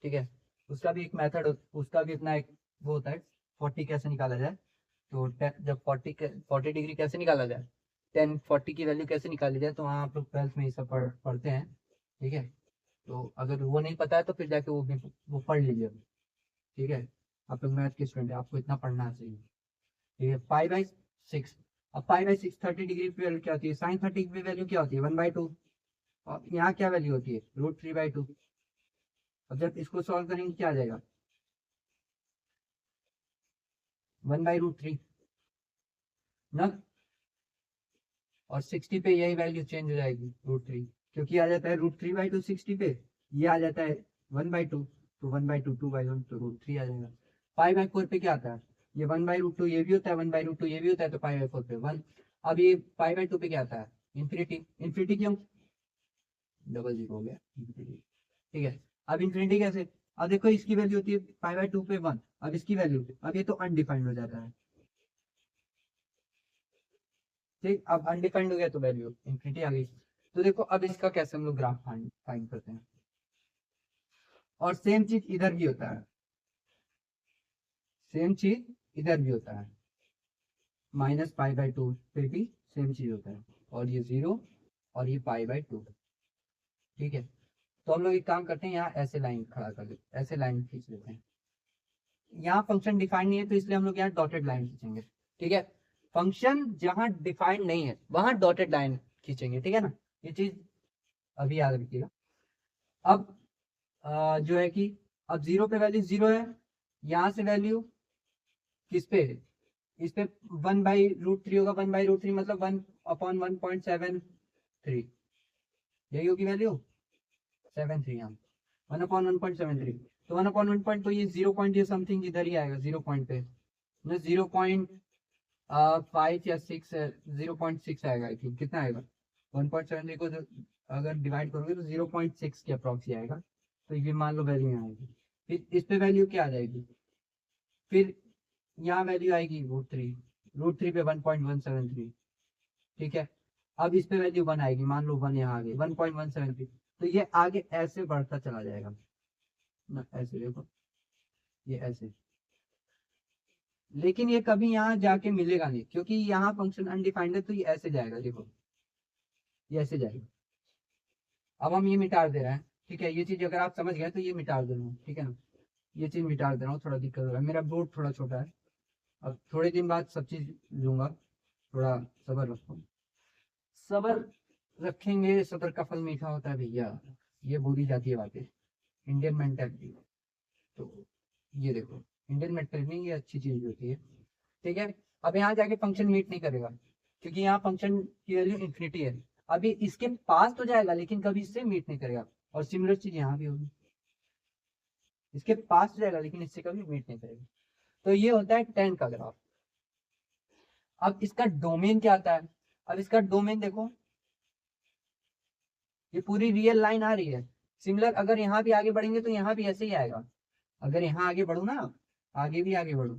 ठीक है। उसका भी एक मेथड, उसका भी अपना एक वो होता है, 40 कैसे निकाला जाए। तो जब 40 डिग्री कैसे निकाला जाए, 10 40 की वैल्यू कैसे निकाली जाए, तो वहाँ आप लोग 12th में ये सब पढ़ते हैं, ठीक है। तो अगर वो नहीं पता है तो फिर जाके वो पढ़ लीजिए, ठीक है। आप लोग मैथ के स्टूडेंट है, आपको इतना पढ़ना चाहिए, ठीक है। π/6, अब π/6 30 डिग्री की वैल्यू क्या होती है, sin 30 की वैल्यू क्या होती है 1/2, और यहाँ क्या वैल्यू होती है √3/2। अब जब इसको सॉल्व करेंगे क्या आ जाएगा 1/√3 ना, और 60 पे यही वैल्यू चेंज हो जाएगी √3, क्योंकि आ जाता है √3/2 60 पे, ये आ जाता है 1/2, तो 1/2 2/1, तो √3 आ जाएगा। π/4 पे क्या आता है, ये 1/√2 ये भी होता है, 1/√2 ये भी होता है, तो π/4 पे 1। अब ये π/2 पे क्या आता है इन्फिनिटी, इन्फिनिटी क्यों, डबल 0 हो गया infinity, ठीक है। अब इन्फिनिटी कैसे, अब देखो इसकी वैल्यू होती है π/2 पे 1, अब इसकी वैल्यू, अब ये तो अनडिफाइंड हो जाता है, ठीक। अब अनडिफाइंड हो गया तो वैल्यू इंफिनिटी आ गई। तो देखो अब इसका कैसे हम लोग ग्राफ फाइंड करते हैं, और सेम चीज इधर भी होता है, सेम चीज इधर भी होता है, -π/2 फिर भी सेम चीज होता है, और ये 0 और ये π/2, ठीक है। तो हम लोग एक काम करते हैं, यहाँ ऐसे लाइन खड़ा कर लेते, ऐसे लाइन खींच लेते हैं। यहाँ फंक्शन डिफाइंड नहीं है तो इसलिए हम लोग यहाँ डॉटेड लाइन खींचेंगे, ठीक है। फंक्शन जहाँ डिफाइंड नहीं है वहां डॉटेड लाइन खींचेंगे, ठीक है ना, ये चीज अभी याद रखिएगा। अब जो है कि अब 0 पे वैल्यू 0 है, यहाँ से वैल्यू किस पे, इस पे 1/√3 होगा, 1/√3 मतलब 1/1.73, यही होगी वैल्यू 73, यहाँ 1/1.73, तो 1/1 तो ये 0 पॉइंट ये समथिंग इधर ही आएगा, 0 पॉइंट पे 0.5 या 6, 0.6 आएगा, आई थिंक कितना आएगा 1.73 को अगर डिवाइड करोगे तो 0.6 के अप्रॉक्स आएगा, तो ये मान लो वैल्यू यहाँ आएगी। फिर इस पे वैल्यू क्या आ जाएगी, फिर यहाँ वैल्यू आएगी √3 पे 1.173, ठीक है। अब इस पे वैल्यू 1 आएगी, मान लो 1 यहाँ आ गई 1.173, तो ये आगे ऐसे बढ़ता चला जाएगा ना, ऐसे देखो ये ऐसे, लेकिन ये कभी यहाँ जाके मिलेगा नहीं क्योंकि यहाँ फंक्शन अनडिफाइंड है, तो ये ऐसे जाएगा, देखो ये ऐसे जाएगा। अब हम ये मिटा दे रहे हैं, ठीक है। ये चीज अगर आप समझ गए तो ये मिटा दे रहा हूँ, ठीक है ना, ये चीज मिटा दे रहा हूँ, थोड़ा दिक्कत हो रहा है, मेरा बोर्ड थोड़ा छोटा है। अब थोड़े दिन बाद सब चीज लूंगा, थोड़ा सबर रखो, सबर रखेंगे सबर का फल मीठा होता है भैया, ये बोली जाती है बातें, इंडियन मेंटेलिटी। तो ये देखो इंडियन मेंटेलिटी ये अच्छी चीज होती है, ठीक है। अब यहाँ जाके फंक्शन मीट नहीं करेगा क्योंकि यहाँ फंक्शन की वैल्यू इन्फिनिटी है, अभी इसके पास तो जाएगा लेकिन कभी इससे मीट नहीं करेगा, और सिमिलर चीज यहाँ भी होगी, इसके पास जाएगा लेकिन इससे कभी मीट नहीं करेगा। तो ये होता है tan का ग्राफ। अब इसका डोमेन क्या आता है, अब इसका डोमेन देखो, ये पूरी रियल लाइन आ रही है, सिमिलर अगर यहाँ भी आगे बढ़ेंगे तो यहाँ भी ऐसे ही आएगा, अगर यहाँ आगे बढ़ू ना, आगे भी आगे बढ़ू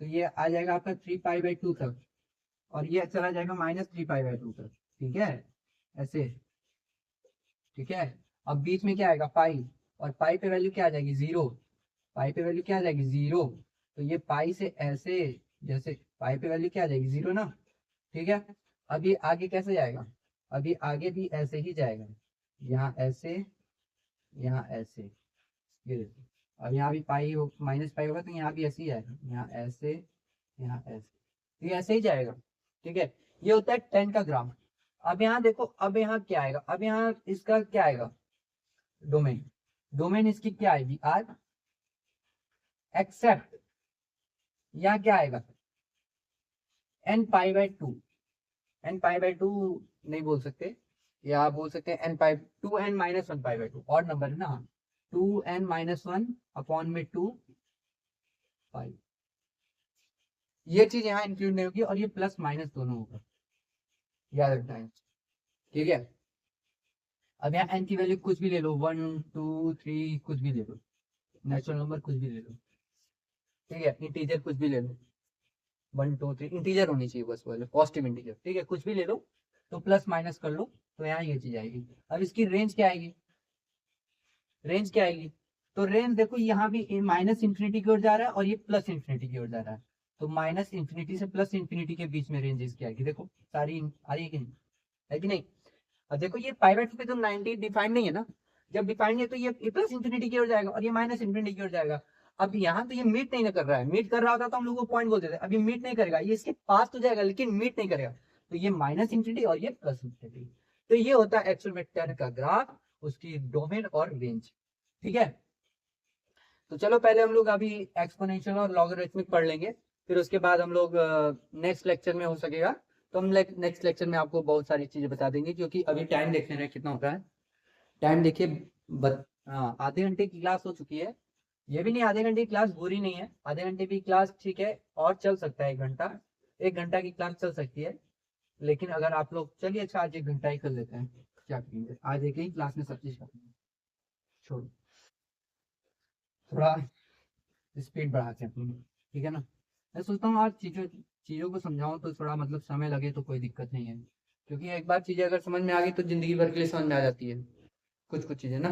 तो ये आ जाएगा आपका 3 पाई बाई 2 तक, और ये चला जाएगा -3 पाई बाई 2 तक। ठीक है, ऐसे। ठीक है, अब बीच में क्या आएगा, पाई, और पाई पे वैल्यू क्या आ जाएगी, 0। पाई पे वैल्यू क्या आ जाएगी, 0। तो ये पाई से ऐसे, जैसे पाई पे वैल्यू क्या आ जाएगी, 0 ना। ठीक है, अब ये आगे कैसे जाएगा, अब ये आगे भी ऐसे ही जाएगा, यहाँ ऐसे, यहाँ ऐसे, ये देखो। अब यहाँ भी पाई हो, माइनस पाई होगा, तो यहाँ भी ऐसे ही आएगा, यहाँ ऐसे, यहाँ ऐसे, तो ये ऐसे ही जाएगा। ठीक है, ये होता है 10 का ग्राम। अब यहाँ देखो, अब यहाँ क्या आएगा, अब यहाँ इसका क्या आएगा, डोमेन। डोमेन इसकी क्या आएगी, आर, एक्सेप्ट, यहाँ क्या आएगा, n π/2। n π/2 नहीं बोल सकते, या आप बोल सकते हैं n पाई, 2n-1 π/2, और नंबर है ना, 2n-1/2 ये चीज यहाँ इंक्लूड नहीं होगी, और ये प्लस माइनस दोनों होगा, याद रखना है। ठीक है, अब यहाँ n की वैल्यू कुछ भी ले लो, 1 2 3, कुछ भी ले लो, नेचुरल नंबर कुछ भी ले लो। ठीक है, इंटीजर कुछ भी ले लो, 1 2 3 इंटीजर होनी चाहिए बस, बोले पॉजिटिव इंटीजर। ठीक है, कुछ भी ले लो, तो प्लस माइनस कर लो, तो यहाँ ये चीज आएगी। अब इसकी रेंज क्या आएगी, रेंज क्या आएगी, तो रेंज देखो, यहाँ भी माइनस इंफिनिटी की ओर जा रहा है, और ये प्लस इंफिनिटी की ओर जा रहा है, तो माइनस इंफिनिटी से प्लस इंफिनिटी के बीच में रेंज इसकी आएगी। देखो सारी आ रही है कि नहीं, है कि नहीं। अब देखो ये π/2 पे तो 90 डिफाइंड नहीं है ना, जब डिफाइंड नहीं है तो ये प्लस इंफिनिटी की ओर जाएगा, और ये माइनस इंफिनिटी की ओर जाएगा। अब यहाँ तो ये मीट नहीं ना कर रहा है, मीट कर रहा होता तो हम लोग को पॉइंट बोलते थे, अब ये मीट नहीं करेगा, ये इसके पास तो जाएगा लेकिन मीट नहीं करेगा, तो ये माइनस इंफिनिटी और ये प्लस इंफिनिटी। तो ये होता है एक्चुअल में 10 का ग्राफ, उसकी डोमेन और रेंज। ठीक है, तो चलो पहले हम लोग अभी एक्सपोनेंशियल और लॉगरिथमिक पढ़ लेंगे, फिर उसके बाद हम लोग नेक्स्ट लेक्चर में हो सकेगा तो हम नेक्स्ट लेक्चर में आपको बहुत सारी चीजें बता देंगे, क्योंकि अभी टाइम देखने रहे कितना होता है। टाइम देखिए, हाँ, आधे घंटे की क्लास हो चुकी है। ये भी नहीं, आधे घंटे की क्लास बुरी नहीं है, आधे घंटे की क्लास ठीक है, और चल सकता है 1 घंटा, 1 घंटा की क्लास चल सकती है। लेकिन अगर आप लोग, चलिए अच्छा आज 1 घंटा ही कर लेते हैं, क्या करेंगे, आज एक ही क्लास में सब चीज करेंगे, छोड़ो, थोड़ा स्पीड बढ़ाते हैं अपनी। ठीक है ना, मैं सोचता हूँ आज चीजों चीजों को समझाऊं तो थोड़ा मतलब समय लगे तो कोई दिक्कत नहीं है, क्योंकि एक बार चीजें अगर समझ में आ गई तो जिंदगी भर के लिए समझ में आ जाती है, कुछ कुछ चीजें ना।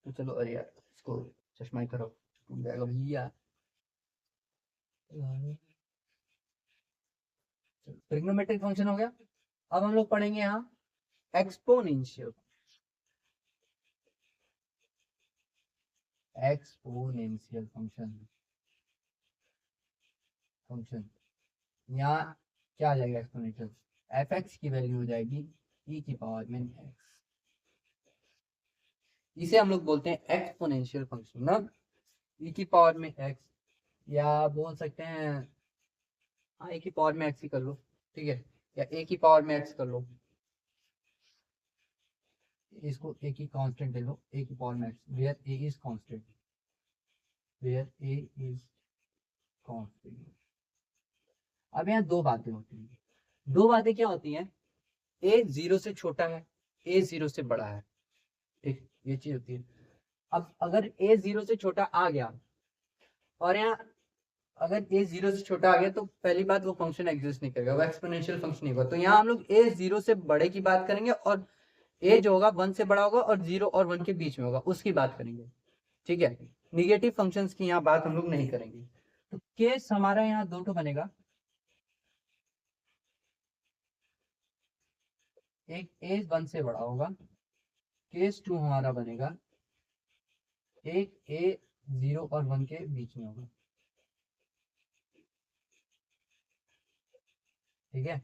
तो चलो, अरे यार इसको चश्मा ही करो, टूट जाएगा भैया। ट्रिग्नोमेट्रिक फंक्शन हो गया। अब हम लोग पढ़ेंगे यहाँ एक्सपोनेंशियल, एक्सपोनेंशियल फंक्शन। फंक्शन यहाँ क्या आ जाएगा, एक्सपोनेंशियल, एफ एक्स की वैल्यू हो जाएगी ई की पावर में एक्स, इसे हम लोग बोलते हैं एक्सपोनेंशियल फंक्शन ना, ई की पावर में एक्स, या बोल सकते हैं, हाँ ए की पावर में एक्स ही कर लो। ठीक है, या ए की पावर में एक्स कर लो, इसको ए की कांस्टेंट ले लो, ए की पावर में X, where A is constant, where A is constant. अब यहाँ दो बातें होती हैं, दो बातें क्या होती हैं, ए 0 से छोटा है, ए 0 से बड़ा है। ठीक, ये चीज होती है। अब अगर ए 0 से छोटा आ गया, और यहाँ अगर ए 0 से छोटा आ गया, तो पहली बात वो फंक्शन एग्जिस्ट नहीं करेगा, वो एक्सपोनेंशियल फंक्शन नहीं होगा। तो यहाँ हम लोग ए 0 से बड़े की बात करेंगे, और ए जो होगा 1 से बड़ा होगा, और 0 और 1 के बीच में होगा, उसकी बात करेंगे। ठीक है, निगेटिव फंक्शंस की यहाँ बात हम लोग नहीं करेंगे। तो केस हमारा यहाँ दो तो बनेगा, एक ए 1 से बड़ा होगा, केस 2 हमारा बनेगा, एक ए 0 और 1 के बीच में होगा। ठीक है,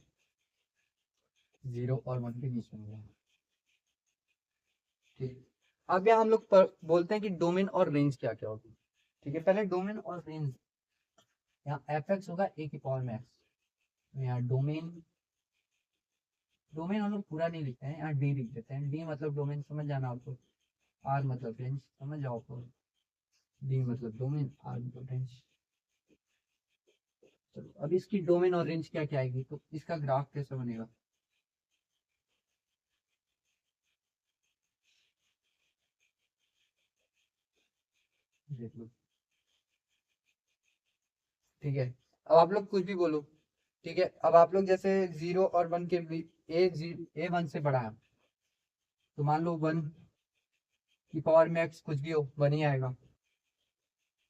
0 और 1 के बीच में होगा। ठीक, अब यहाँ हम लोग बोलते हैं कि डोमेन और रेंज क्या क्या होगी। ठीक है, पहले डोमेन और रेंज, यहाँ एफ एक्स होगा ए की पावर में एक्स, यहाँ डोमेन, डोमेन हम लोग पूरा नहीं लिखते हैं, यहाँ डी लिख देते हैं, डी मतलब डोमेन, समझ जाना आपको, आर मतलब रेंज, समझ जाओ आपको, डी मतलब डोमेन, आर मतलब रेंज। चलो, अब इसकी डोमेन और रेंज क्या क्या आएगी, तो इसका ग्राफ कैसे बनेगा, देख लो। ठीक है। अब आप लोग कुछ भी बोलो, ठीक है। अब आप लोग जैसे 0 और 1 के बीच, ए 1 से बड़ा है, तो मान लो 1 की पावर में x कुछ भी हो 1 ही आएगा।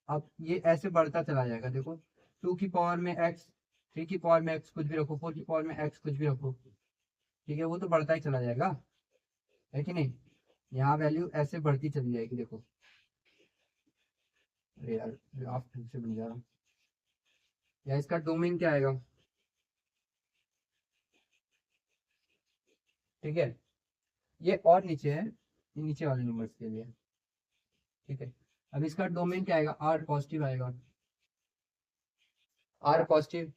अब ये ऐसे बढ़ता चला जाएगा, देखो 2 की पावर में x, 3 की पावर में x कुछ भी रखो, 4 की पावर में x कुछ भी रखो, ठीक है, वो तो बढ़ता ही चला जाएगा, है कि नहीं। यहाँ वैल्यू ऐसे बढ़ती चली जाएगी, देखो। अरे यार ग्राफ ठीक से बन जा रहा, या इसका डोमेन क्या आएगा, ठीक है। ये और नीचे है, ये नीचे वाले नंबर्स के लिए, ठीक है। अब इसका डोमेन क्या आएगा, आर पॉजिटिव आएगा, आर पॉजिटिव,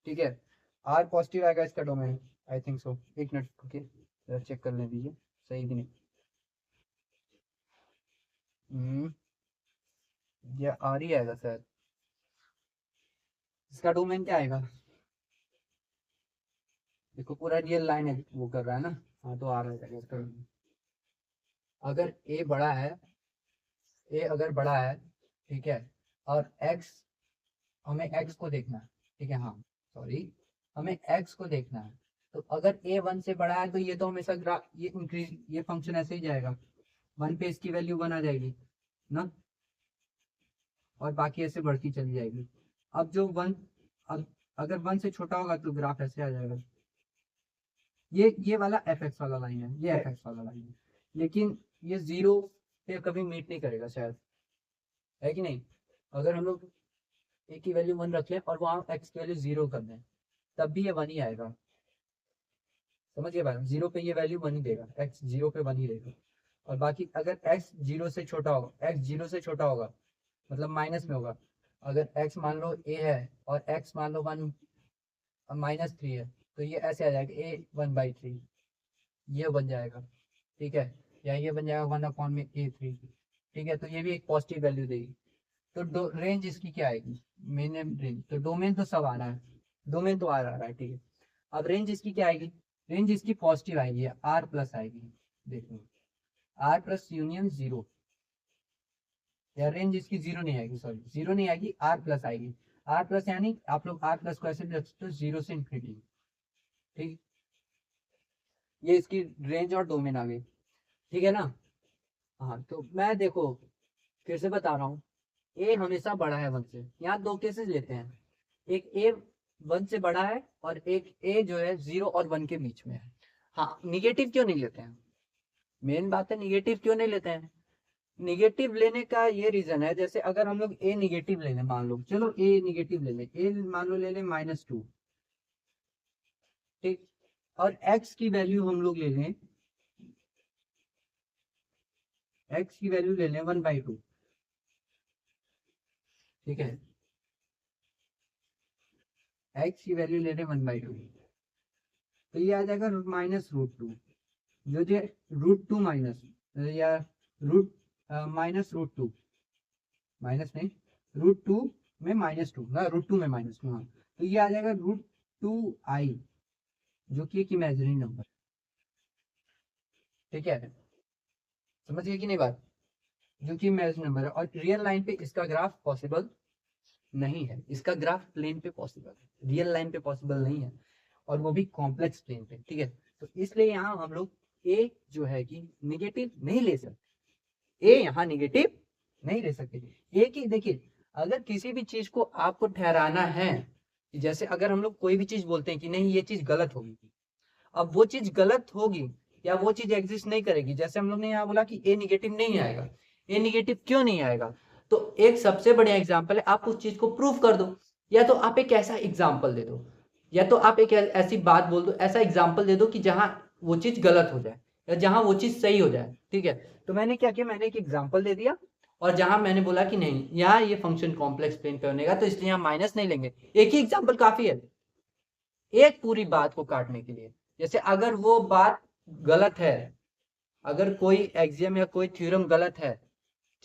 ठीक है। आर पॉजिटिव आएगा इसका डोमेन, आई थिंक सो। एक मिनट रुकिए, जरा चेक कर ले दीजिए सही कि नहीं। ये आर ही आएगा सर। इसका डोमेन क्या आएगा, देखो पूरा रियल लाइन है वो कर रहा है ना, हाँ तो आ रहा है इसका domain। अगर ए बड़ा है, ए अगर बड़ा है, ठीक है, और एक्स, हमें एक्स को देखना है, ठीक है, हाँ सॉरी, हमें एक्स को देखना है। तो अगर ए 1 से बड़ा है तो ये तो हमेशा ग्राफ, ये इंक्रीज, ये फंक्शन ऐसे ही जाएगा, 1 पे इसकी वैल्यू 1 आ जाएगी ना, और बाकी ऐसे बढ़ती चली जाएगी। अब जो 1, अब अगर 1 से छोटा होगा तो ग्राफ ऐसे आ जाएगा। ये वाला एफ एक्स वाला लाइन है, ये एफ एक्स वाला लाइन है, लेकिन ये 0 पे कभी मीट नहीं करेगा शायद, है कि नहीं। अगर हम लोग ए की वैल्यू 1 रख लें और वहाँ एक्स की वैल्यू 0 कर दें, तब भी ये 1 ही आएगा, समझिए भाई। 0 पे ये वैल्यू 1 ही देगा, एक्स 0 पे 1 ही देगा। और बाकी अगर एक्स 0 से छोटा होगा, एक्स 0 से छोटा होगा मतलब माइनस में होगा, अगर एक्स मान लो ए है और एक्स मान लो 1 -3 है, तो ये ऐसे आ जाएगा ए 1/3, ये बन जाएगा, ठीक है, या ये बन जाएगा 1/a3, ठीक है। तो ये भी एक पॉजिटिव वैल्यू देगी। तो रेंज इसकी क्या आएगी, मिनिमम रेंज, तो डोमेन तो सब आ रहा है, डोमेन तो आ रहा है, ठीक है। अब रेंज इसकी क्या आएगी, रेंज इसकी पॉजिटिव आएगी, आर प्लस आएगी, देखो आर प्लस यूनियन 0, या रेंज इसकी 0 नहीं आएगी, सॉरी 0 नहीं आएगी, आर प्लस आएगी। आर प्लस यानी आप लोग आर प्लस को ऐसे भी रख सकते हो 0 से इन्फिनिटी, ठीक। ये इसकी रेंज और डोमेन आ गई, ठीक है ना। हाँ तो मैं देखो फिर से बता रहा हूँ, ए हमेशा बड़ा है 1 से। यहाँ दो केसेस लेते हैं, एक ए 1 से बड़ा है और एक ए जो है 0 और 1 के बीच में है। हाँ निगेटिव क्यों नहीं लेते हैं, मेन बात है निगेटिव क्यों नहीं लेते हैं। निगेटिव लेने का ये रीजन है, जैसे अगर हम लोग ए निगेटिव ले लें, मान लो चलो ए निगेटिव ले लें, ए मान लो ले लें -2, ठीक। और एक्स की वैल्यू हम लोग ले लें, एक्स की वैल्यू ले लें 1/2, ठीक है, एक्स की वैल्यू ले लें 1/2, तो ये आ जाएगा -√2, जो जो √2 माइनस, या रूट -√2, माइनस नहीं, √2 में -2 ना, √2 में -2, हाँ। तो ये आ जाएगा √2i, जो कि एक इमेजिनरी नंबर, ठीक है, समझ गए कि नहीं बात, जो कि इमेजिनरी नंबर है। और रियल लाइन पे इसका ग्राफ पॉसिबल नहीं है, इसका ग्राफ प्लेन पे पॉसिबल है, रियल लाइन पे पॉसिबल नहीं है, और वो भी कॉम्प्लेक्स प्लेन पे, ठीक है। तो इसलिए यहाँ हम लोग ए जो है कि निगेटिव नहीं ले सकते, ए यहाँ निगेटिव नहीं ले सकते। ए की देखिए, अगर किसी भी चीज को आपको ठहराना है, जैसे अगर हम लोग कोई भी चीज बोलते हैं कि नहीं ये चीज गलत होगी, अब वो चीज गलत होगी या वो चीज एग्जिस्ट नहीं करेगी, जैसे हम लोग ने यहाँ बोला कि ए निगेटिव नहीं आएगा, ए निगेटिव क्यों नहीं आएगा, तो एक सबसे बढ़िया एग्जाम्पल है, आप उस चीज को प्रूव कर दो, या तो आप एक ऐसा एग्जाम्पल दे दो, या तो आप एक ऐसी बात बोल दो, ऐसा एग्जाम्पल दे दो कि जहां वो चीज गलत हो जाए या जहां वो चीज सही हो जाए, ठीक है। तो मैंने क्या किया, मैंने एक एग्जाम्पल दे दिया, और जहां मैंने बोला कि नहीं यहाँ ये फंक्शन कॉम्प्लेक्स प्लेन पे बनेगा, तो इसलिए यहाँ माइनस नहीं लेंगे, एक ही एग्जाम्पल काफी है एक पूरी बात को काटने के लिए। जैसे अगर वो बात गलत है, अगर कोई एक्सियम या कोई थ्योरम गलत है,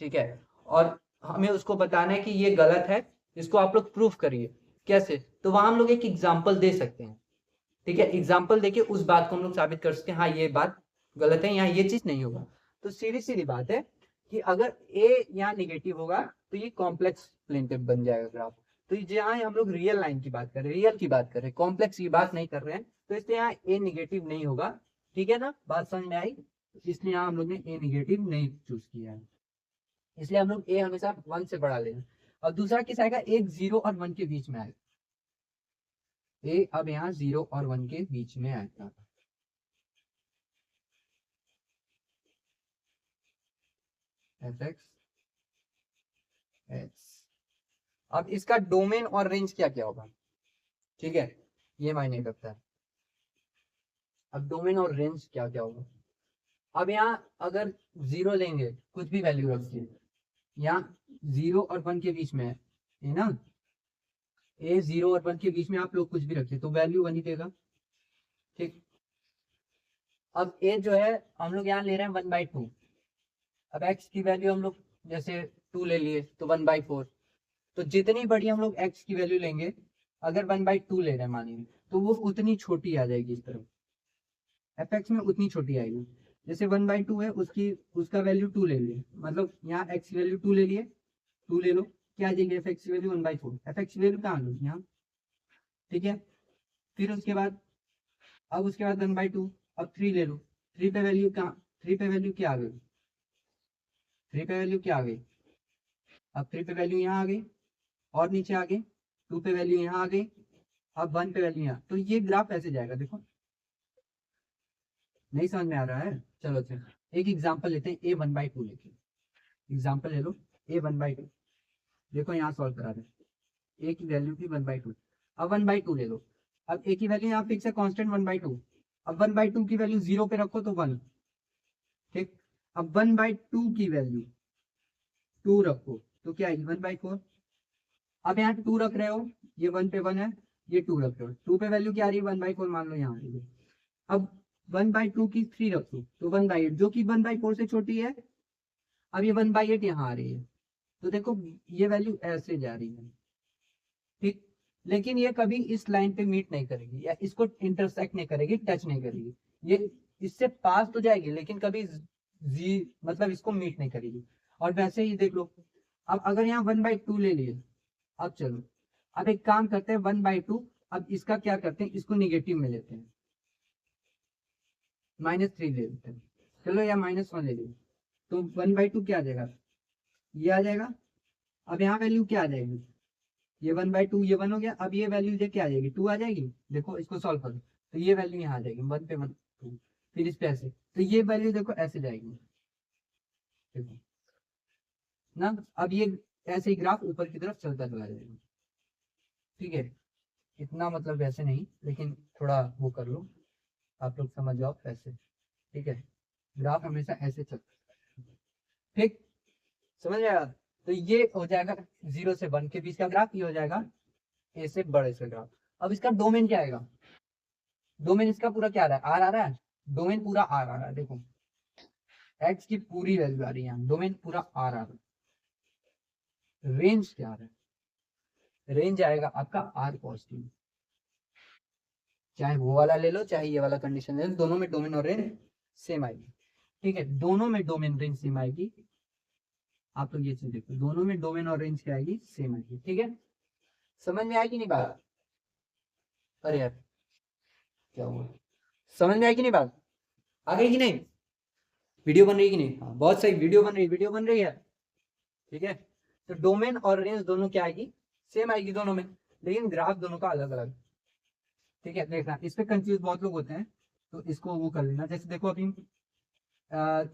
ठीक है, और हमें उसको बताना है कि ये गलत है, इसको आप लोग प्रूफ करिए, कैसे, तो वहां हम लोग एक एग्जाम्पल दे सकते हैं, ठीक है, एग्जाम्पल देके उस बात को हम लोग साबित कर सकते हैं, हाँ ये बात गलत है, यहाँ ये चीज नहीं होगा। तो सीधी सीधी बात है कि अगर ए यहाँ निगेटिव होगा तो ये कॉम्प्लेक्स प्लेन पे बन जाएगा ग्राफ, तो यहाँ हम लोग रियल लाइन की बात कर रहे हैं, रियल की बात कर रहे हैं, कॉम्प्लेक्स की बात नहीं कर रहे हैं, तो इसलिए यहाँ ए निगेटिव नहीं होगा। ठीक है ना, बात समझ में आई? इसलिए यहाँ हम लोग ने ए निगेटिव नहीं चूज किया है, इसलिए हम लोग ए हमेशा 1 से बड़ा लेंगे। और दूसरा किस आएगा, एक 0 और 1 के बीच में आएगा। ए अब यहाँ 0 और 1 के बीच में आएगा। एफ एक्स एक्स, अब इसका डोमेन और रेंज क्या क्या होगा, ठीक है, ये मायने करता है। अब डोमेन और रेंज क्या क्या होगा, अब यहाँ अगर 0 लेंगे, कुछ भी वैल्यू रखिए, यहाँ 0 और 1 के बीच में है ना, ए 0 और 1 के बीच में आप लोग कुछ भी रखिए तो वैल्यू 1 ही देगा। ठीक, अब ए जो है हम लोग यहाँ ले रहे हैं 1/2। अब एक्स की वैल्यू हम लोग जैसे 2 ले लिए तो 1/4, तो जितनी बड़ी हम लोग एक्स की वैल्यू लेंगे, अगर 1/2 ले रहे हैं मानिए, तो वो उतनी छोटी आ जाएगी इस तरफ, एफ एक्स में उतनी छोटी आएगी। जैसे 1/2 है, उसका वैल्यू 2 ले लिए, मतलब यहाँ एक्स की वैल्यू 2 ले लिए, 2 ले लो, क्या आ जाएगी एफ एक्स की वैल्यू 1/4। एफ एक्स की वैल्यू कहाँ लो यहाँ, ठीक है। फिर उसके बाद, अब उसके बाद 1/2, अब 3 ले लो, 3 पे वैल्यू कहाँ, 3 पे वैल्यू क्या आ गई, 3 पे वैल्यू क्या आ गई, अब 3 पे वैल्यू यहाँ आ गई, और नीचे आ गई, 2 पे वैल्यू यहाँ आ गई, अब 1 पे वैल्यू यहाँ। तो ये ग्राफ ऐसे जाएगा, देखो नहीं समझ में आ रहा है? चलो चलो एक एग्जांपल लेते हैं, a1/2 लेके एग्जांपल ले लो, a1/2, देखो यहाँ सॉल्व करा दे, ए की वैल्यू थी 1/2, अब 1/2 ले लो, अब ए की वैल्यू यहाँ फिक्स है कांस्टेंट 1/2, अब 1/2 की वैल्यू 0 पे रखो तो 1, ठीक। अब 1/2 की वैल्यू 2 रखो तो क्या आएगी 1/4। अब यहाँ 2 रख रहे हो, ये 1 पे 1 है, ये 2 रख रहे हो, 2 पे वैल्यू क्या आ रही है 1/4 मान लो यहाँ आ रही है। अब 1/2 की 3 रखो तो 1/8, जो कि 1/4 से छोटी है। अब ये 1/8 यहाँ आ रही है, तो देखो ये वैल्यू ऐसे जा रही है, ठीक। लेकिन ये कभी इस लाइन पे मीट नहीं करेगी, या इसको इंटरसेक्ट नहीं करेगी, टच नहीं करेगी, ये इससे पास तो जाएगी लेकिन कभी जी मतलब इसको मीट नहीं करेगी। और वैसे ही देख लो, अब अगर यहाँ 1/2 ले लिए, अब चलो अब एक काम करते हैं 1/2, अब इसका क्या करते हैं, इसको निगेटिव में लेते हैं, -3 ले लेते हैं, चलो या -1 ले लीजिए, तो 1/2 क्या आ जाएगा, ये आ जाएगा। अब यहाँ वैल्यू क्या आ जाएगी, ये 1/2, ये 1 हो गया, अब ये वैल्यू जो क्या आ जाएगी 2 आ जाएगी, देखो इसको सॉल्व करो तो ये वैल्यू यहाँ आ जाएगी 1 पे 1 2, फिर इस पे ऐसे, तो ये वैल्यू देखो ऐसे जाएगी, देखो ना। अब ये ऐसे ही ग्राफ ऊपर की तरफ चलता चला जाएगा, ठीक है। इतना मतलब वैसे नहीं, लेकिन थोड़ा वो कर लो, आप लोग समझ जाओ ऐसे, ठीक है। ग्राफ हमेशा ऐसे चलता है, ठीक, समझ आया? तो ये हो जाएगा 0 से 1 के बीच का ग्राफ, ये हो जाएगा ए से बड़े से ग्राफ। अब इसका डोमेन क्या आएगा, डोमेन इसका पूरा क्या आ रहा है, आर आ रहा है, डोमेन पूरा आर आ रहा है, देखो एक्स की पूरी वैल्यू आ रही है, डोमेन पूरा आर आ रहा है। रेंज क्या आ रहा है, रेंज आएगा आपका आर पॉजिटिव, चाहे वो वाला ले लो चाहे ये वाला कंडीशन ले लो, दोनों में डोमेन और रेंज सेम आएगी, ठीक है। दोनों में डोमेन रेंज सेम आएगी, आप लोग ये चीज देखो, दोनों में डोमेन और रेंज क्या आएगी, सेम आएगी, ठीक है। समझ में आएगी नहीं बात, अरे यार क्या हुआ, समझ में आएगी नहीं बात, आ गई कि नहीं, वीडियो बन रही है कि नहीं, हाँ बहुत सही, वीडियो बन रही है, वीडियो बन रही है, ठीक है। तो डोमेन और रेंज दोनों क्या आएगी, सेम आएगी दोनों में, लेकिन ग्राफ दोनों का अलग अलग, ठीक है। देखना इस पे कंफ्यूज बहुत लोग होते हैं, तो इसको वो कर लेना। जैसे देखो अभी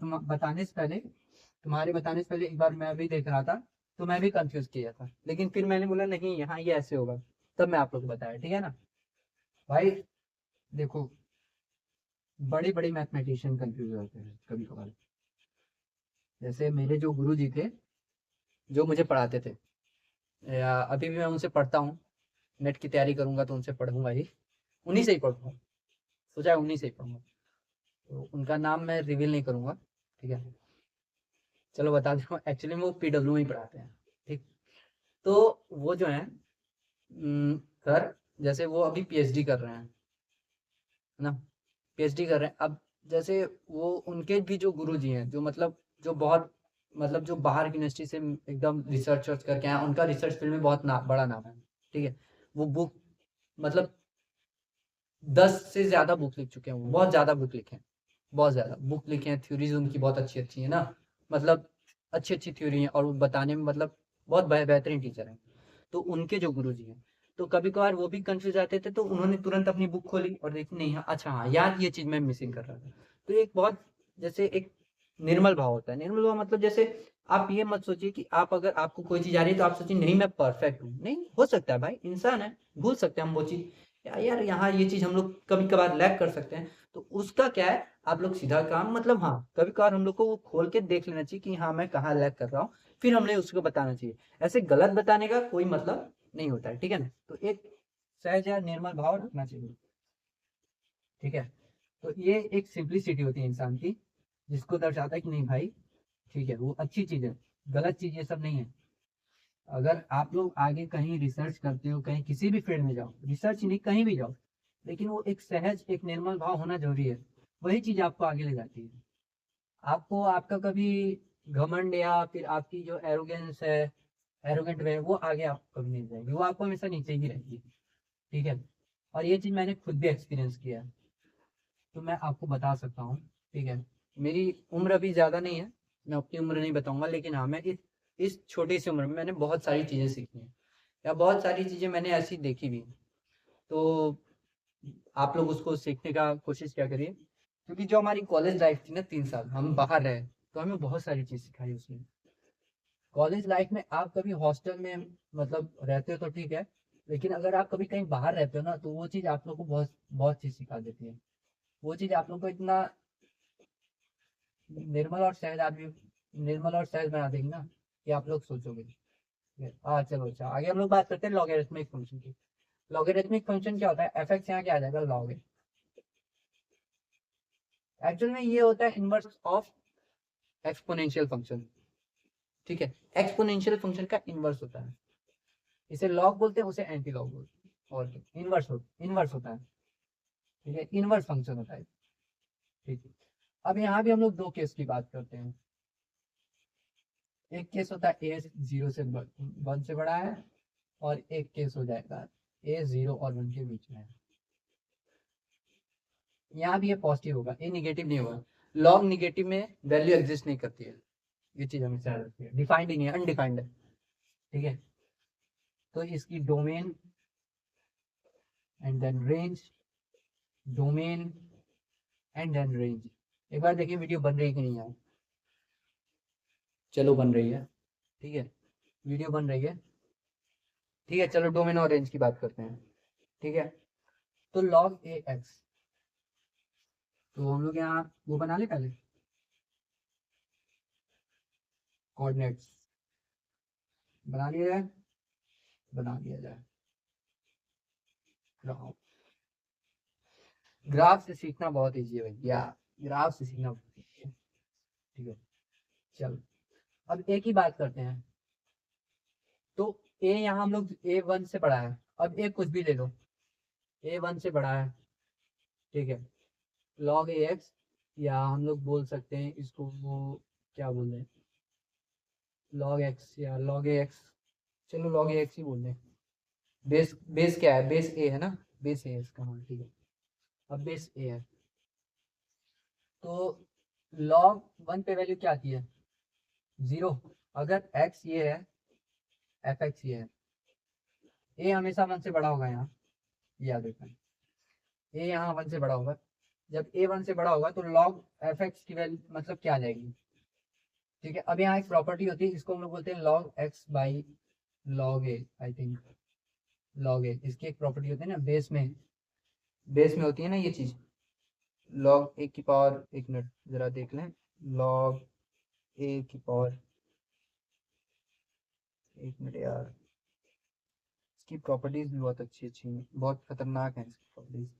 तुम बताने से पहले, तुम्हारे बताने से पहले एक बार मैं भी देख रहा था, तो मैं भी कंफ्यूज किया था, लेकिन फिर मैंने बोला नहीं यहाँ ये ऐसे होगा, तब मैं आप लोग को बताया, ठीक है ना भाई। देखो बड़े बड़े मैथमेटिशियन कंफ्यूज होते हैं कभी कभार, जैसे मेरे जो गुरु जी थे, जो मुझे पढ़ाते थे, या अभी भी मैं उनसे पढ़ता हूँ, नेट की तैयारी करूंगा तो उनसे पढ़ूंगा ही, उन्हीं से ही पढ़ूंगा, सोचा है उन्हीं से ही पढ़ूंगा, तो उनका नाम मैं रिवील नहीं करूंगा, ठीक है। चलो बता दूँ, एक्चुअली वो PW में ही पढ़ाते हैं, ठीक। तो वो जो है सर, जैसे वो अभी PhD कर रहे हैं, है ना, PhD कर रहे हैं। अब जैसे वो उनके भी जो गुरु जी हैं, जो मतलब जो बहुत मतलब जो बाहर की यूनिवर्सिटी से एकदम रिसर्च करके आए, उनका रिसर्च फील्ड में बहुत बड़ा नाम है, ठीक है। वो बुक मतलब 10 से ज़्यादा बुक लिख चुके हैं वो, बहुत ज़्यादा बुक लिखे हैं, बहुत ज़्यादा बुक लिखे हैं, थ्योरीज़ उनकी बहुत अच्छी-अच्छी हैं ना, मतलब अच्छी-अच्छी थ्योरी हैं और वो बताने में मतलब बहुत बेहतरीन टीचर हैं। तो उनके जो गुरुजी हैं, तो कभी-कभार वो भी कन्फ्यूज़ आते थे, तो उन्होंने तुरंत अपनी बुक खोली और देखी नहीं हाँ, अच्छा हाँ, यार ये चीज़ मैं मिसिंग कर रहा था। तो एक बहुत जैसे एक निर्मल भाव होता है, निर्मल भाव मतलब जैसे आप ये मत सोचिए कि आप अगर आपको कोई चीज़ आ रही है तो आप सोचिए नहीं मैं परफेक्ट हूँ, नहीं हो सकता है भाई, इंसान है, भूल सकते हैं हम वो चीज़, यार यहाँ ये चीज़ हम लोग कभी-कभार लैग कर सकते हैं, तो उसका क्या है, आप लोग सीधा काम मतलब हाँ, कभी-कभार हम लोग को वो खोल के देख लेना चाहिए कि हाँ, मैं कहाँ लैग कर रहा हूँ, फिर हमने उसको बताना चाहिए। ऐसे गलत बताने का कोई मतलब नहीं होता है, ठीक है ना? तो एक सहज या निर्मल भाव रखना चाहिए, ठीक है? तो ये एक सिंप्लिसिटी होती है इंसान की, जिसको दर्शाता है कि नहीं भाई, ठीक है, वो अच्छी चीज़ है, गलत चीज़ ये सब नहीं है। अगर आप लोग आगे कहीं रिसर्च करते हो, कहीं किसी भी फील्ड में जाओ, रिसर्च नहीं कहीं भी जाओ, लेकिन वो एक सहज, एक निर्मल भाव होना ज़रूरी है। वही चीज़ आपको आगे ले जाती है। आपको आपका कभी घमंड या फिर आपकी जो एरोगेंस है, एरोगेंट वे, वो आगे आपको कभी नहीं जाएगी, वो आपको हमेशा नीचे ही रहेगी, ठीक है? और ये चीज़ मैंने खुद भी एक्सपीरियंस किया है, तो मैं आपको बता सकता हूँ, ठीक है? मेरी उम्र अभी ज़्यादा नहीं है, मैं अपनी उम्र नहीं बताऊँगा, लेकिन हाँ, मैं इस छोटी सी उम्र में मैंने बहुत सारी चीज़ें सीखी हैं, या बहुत सारी चीज़ें मैंने ऐसी देखी भी हैं। तो आप लोग उसको सीखने का कोशिश क्या करिए, क्योंकि जो हमारी कॉलेज लाइफ थी ना 3 साल हम बाहर रहे, तो हमें बहुत सारी चीज़ सिखाई उसने। कॉलेज लाइफ में आप कभी हॉस्टल में मतलब रहते हो तो ठीक है, लेकिन अगर आप कभी कहीं बाहर रहते हो ना, तो वो चीज़ आप लोग को बहुत बहुत चीज़ सिखा देती है। वो चीज़ आप लोग को इतना निर्मल और सहज आदमी, निर्मल और सहज बना देगी ना, कि आप लोग सोचोगे। हाँ चलो, अच्छा आगे हम लोग बात करते हैं लॉगरिथमिक फंक्शन की। लॉगरिथमिक फंक्शन क्या होता है, एफ एक्स यहाँ क्या आ जाएगा, लॉग। एक्चुअल में ये होता है इनवर्स ऑफ एक्सपोनेंशियल फंक्शन, ठीक है? एक्सपोनेंशियल फंक्शन का इनवर्स होता है, इसे लॉग बोलते हैं, उसे एंटी लॉग बोलते हैं, और इनवर्स होता है, ठीक है? इनवर्स फंक्शन होता है, ठीक है? अब यहाँ भी हम लोग दो केस की बात करते हैं। एक केस होता है ए 0 से 1 से बड़ा है, और एक केस हो जाएगा ए 0 और 1 के बीच में है। यहाँ भी ये पॉजिटिव होगा, ए निगेटिव नहीं होगा। लॉग निगेटिव में वैल्यू एग्जिस्ट नहीं करती है, ये चीज हमेशा याद रखिए, डिफाइंड ही नहीं है, अनडिफाइंड है, ठीक है? तो इसकी domain and then range, domain and then range. एक बार देखिए वीडियो बन रही है कि नहीं यार, चलो बन रही है, ठीक है, वीडियो बन रही है, ठीक है। चलो डोमेन और रेंज की बात करते हैं, ठीक है? तो लॉग ए एक्स, तो हम लोग यहाँ वो बना ले पहले, कोऑर्डिनेट्स बना लिया जाए, बना लिया जाए। ग्राफ, ग्राफ से सीखना बहुत ईजी है भैया, ग्राफ से सीखना बहुत ईजी है, ठीक है? चलो अब एक ही बात करते हैं। तो ए यहाँ हम लोग A1 से बड़ा है, अब ए कुछ भी ले लो, A1 से बड़ा है, ठीक है? लॉग ए एक्स, या हम लोग बोल सकते हैं इसको वो क्या बोल रहे हैं, लॉग एक्स या लॉग ए एक्स, चलो लॉग ए एक्स ही बोल दें। बेस बेस क्या है, बेस ए है ना, बेस ए है इसका, हाँ ठीक है। अब बेस ए है, तो लॉग 1 पे वैल्यू क्या आती है, 0। अगर एक्स ये है, एफ एक्स ये है, ए हमेशा 1 से बड़ा होगा यहाँ, याद रखना, ए यहाँ 1 से बड़ा होगा। जब ए 1 से बड़ा होगा तो लॉग एफ एक्स की वैल्यू मतलब क्या आ जाएगी, ठीक है? अब यहाँ एक प्रॉपर्टी होती है, इसको हम लोग बोलते हैं log x by log a, I think log a, इसकी एक प्रॉपर्टी होती है ना, बेस में होती है ना ये चीज, लॉग ए की पावर, एक मिनट जरा देख लें, लॉग ए की पावर, एक मिनट यार, इसकी प्रॉपर्टीज भी बहुत अच्छी अच्छी हैं, बहुत खतरनाक हैं इसकी प्रॉपर्टीज।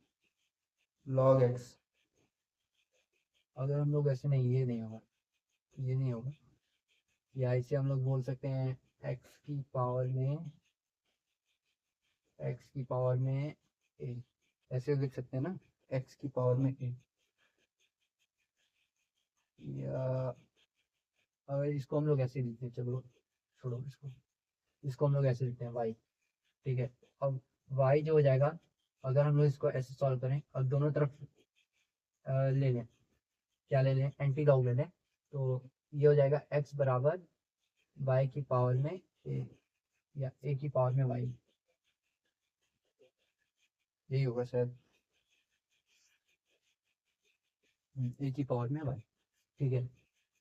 लॉग एक्स, अगर हम लोग ऐसे नहीं, ये नहीं होगा, ये नहीं होगा, या इसे हम लोग बोल सकते हैं एक्स की पावर में, एक्स की पावर में ए, ऐसे लिख सकते हैं ना, एक्स की पावर में ए, या अगर इसको हम लोग ऐसे लिखते हैं, चलो छोड़ो इसको, इसको हम लोग ऐसे लिखते हैं वाई, ठीक है। अब y जो हो जाएगा, अगर हम लोग इसको ऐसे सॉल्व करें और दोनों तरफ ले लें, क्या ले लें, एंटी लॉग ले लें, तो ये हो जाएगा x बराबर y की पावर में a, या a की पावर में y, यही होगा शायद, a की पावर में y। ठीक है,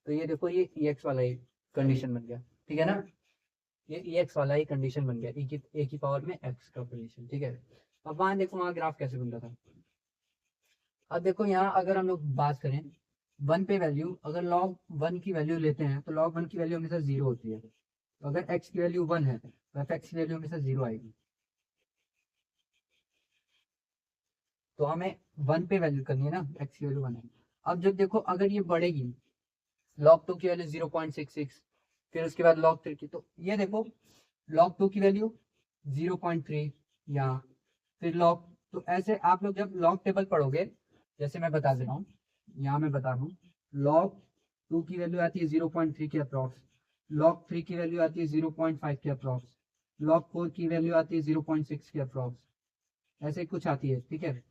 तो ये देखो ये ex वाला ही कंडीशन बन गया, ठीक है ना, ये ex वाला ही कंडीशन बन गया, a की पावर में x का कंडीशन। ठीक है, अब वहाँ देखो वहाँ ग्राफ कैसे बन रहा था। अब देखो यहाँ अगर हम लोग बात करें वन पे वैल्यू, अगर लॉग वन की वैल्यू लेते हैं तो लॉग वन की वैल्यू हमेशा जीरो होती है, तो अगर x की वैल्यू वन है तो एफ एक्स की वैल्यू हमेशा जीरो आएगी, तो हमें वन पे वैल्यू करनी है ना, x की वैल्यू वन है। अब जब देखो अगर ये बढ़ेगी, लॉग टू की वैल्यू 0.66, फिर उसके बाद लॉग थ्री की, तो ये देखो लॉग टू की वैल्यू 0.3, या फिर लॉग, तो ऐसे आप लोग जब लॉग टेबल पढ़ोगे, जैसे मैं बता दे रहा हूँ, यहाँ मैं बता रहा हूँ, लॉग टू की वैल्यू आती है 0.3 के अप्रॉक्स, लॉग थ्री की वैल्यू आती है 0.5 के अप्रॉक्स, लॉग फोर की वैल्यू आती है 0.6 के अप्रॉक्स, ऐसे कुछ आती है। ठीक है,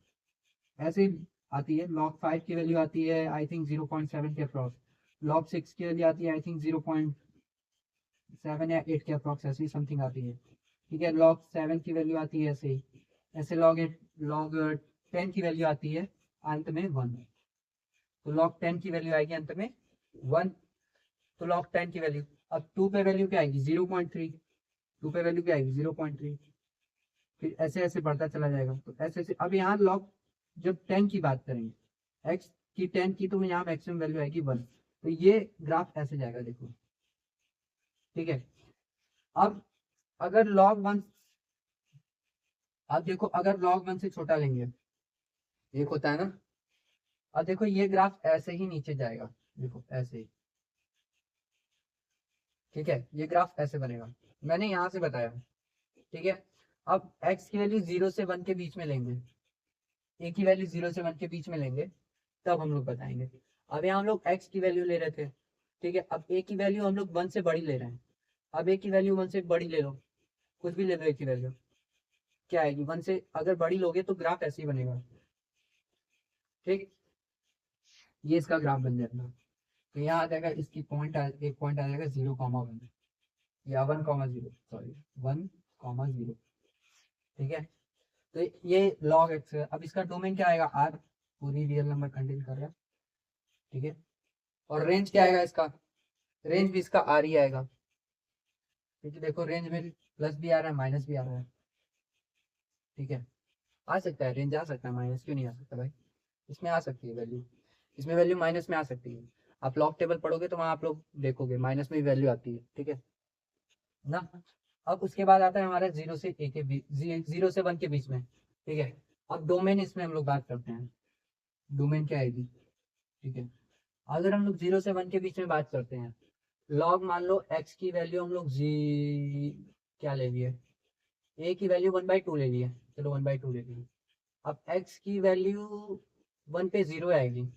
ऐसे आती है। लॉग फाइव की वैल्यू आती है आई थिंक 0.7 के अप्रॉक्स, लॉग सिक्स की वैल्यू आती है आई थिंक 0.7 या 8 के अप्रॉक्स, ऐसी समथिंग आती है। ठीक है, लॉग सेवन की वैल्यू आती है ऐसे ही, ऐसे लॉग एट, लॉग 10 की वैल्यू आती है अंत में वन, तो लॉग 10 की वैल्यू आएगी अंत में वन, तो लॉग 10 की वैल्यू, अब टू पे वैल्यू क्या आएगी 0.3, टू पे वैल्यू क्या आएगी 0.3, फिर ऐसे ऐसे बढ़ता चला जाएगा, तो ऐसे ऐसे। अब यहाँ लॉग जब 10 की बात करेंगे, एक्स की 10 की, तो यहाँ मैक्सिमम वैल्यू आएगी वन, तो ये ग्राफ ऐसे जाएगा देखो। ठीक है, अब अगर लॉग वन, अब देखो अगर लॉग वन से छोटा लेंगे, एक होता है ना, अब देखो ये ग्राफ ऐसे ही नीचे जाएगा, देखो ऐसे ही। ठीक है, ये ग्राफ ऐसे बनेगा, मैंने यहाँ से बताया। ठीक है, अब x की वैल्यू 0 से 1 के बीच में लेंगे, a की वैल्यू 0 से 1 के बीच में लेंगे, तब हम लोग बताएंगे। अब यहाँ हम लोग x की वैल्यू ले रहे थे, ठीक है, अब a की वैल्यू हम लोग 1 से बड़ी ले रहे हैं, अब a की वैल्यू 1 से बड़ी ले लो, कुछ भी ले लो, a की वैल्यू क्या आएगी, 1 से अगर बड़ी लोगे तो ग्राफ ऐसे ही बनेगा। ठीक, ये इसका ग्राफ बन जाएगा, तो यहाँ आ जाएगा इसकी पॉइंट, एक पॉइंट आ जाएगा 0,1 या 1,0, सॉरी 1,0। ठीक है, तो ये log x है। अब इसका डोमेन क्या आएगा, r, पूरी रियल नंबर कंटेन कर रहा है। ठीक है, और रेंज क्या आएगा इसका, रेंज भी इसका r ही आएगा, क्योंकि देखो रेंज में प्लस भी आ रहा है माइनस भी आ रहा है। ठीक है, आ सकता है, रेंज आ सकता है, माइनस क्यों नहीं आ सकता भाई, इसमें आ सकती है वैल्यू, इसमें वैल्यू माइनस में आ सकती है। आप लॉग टेबल पढ़ोगे तो वहाँ आप लोग देखोगे माइनस में भी वैल्यू आती है। ठीक है ना, अब उसके बाद आता है हमारा 0 से a के बीच, 0 से 1 के बीच में। ठीक है, अब डोमेन इसमें हम लोग बात करते हैं, डोमेन क्या आएगी। ठीक है, अगर हम लोग 0 से 1 के बीच में बात करते हैं, लॉग मान लो x की वैल्यू हम लोग क्या ले लिए, a की वैल्यू 1/2 ले लिए, चलो 1/2 ले लिए। अब x की वैल्यू 1 पे 0 आएगी,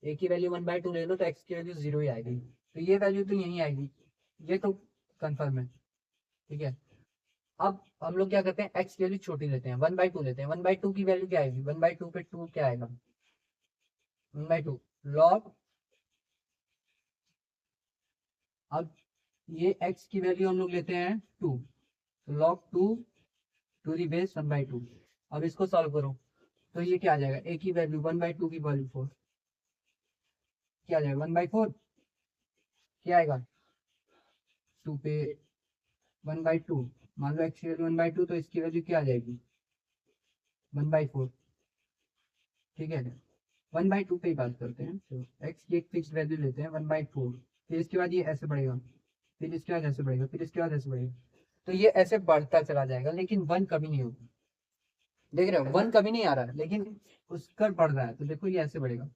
a की वैल्यू 1/2 ले लो तो x की वैल्यू 0 ही आएगी, तो ये वैल्यू तो यही आएगी, ये तो कंफर्म है। ठीक है, अब हम लोग क्या करते हैं, x की वैल्यू छोटी लेते हैं, 1/2 लेते हैं, 1/2 की वैल्यू क्या आएगी, 1/2 पे 2 क्या आएगा, 1/2 लॉग, अब ये x की वैल्यू हम लोग लेते हैं 2, लॉग 2 टू दी बेस 1/2। अब इसको सॉल्व करो तो ये क्या आ जाएगा, a की वैल्यू 1/2 की वैल्यू 4, क्या आ जाएगा 1/4, क्या आएगा 2 पे 1/2, मान लो x की वैल्यू 1/2, तो इसकी वैल्यू क्या आ जाएगी 1/4। ठीक है, 1/2 पे ही बात करते हैं, तो x की एक फिक्स वैल्यू लेते हैं 1/4, फिर इसके बाद ये ऐसे बढ़ेगा, फिर इसके बाद ऐसे बढ़ेगा, फिर इसके बाद ऐसे बढ़ेगा, तो ये ऐसे बढ़ता चला जाएगा, लेकिन वन कभी नहीं होगा। देख रहे हो, वन कभी नहीं आ रहा है, लेकिन उसका बढ़ रहा है, तो देखो ये ऐसे बढ़ेगा,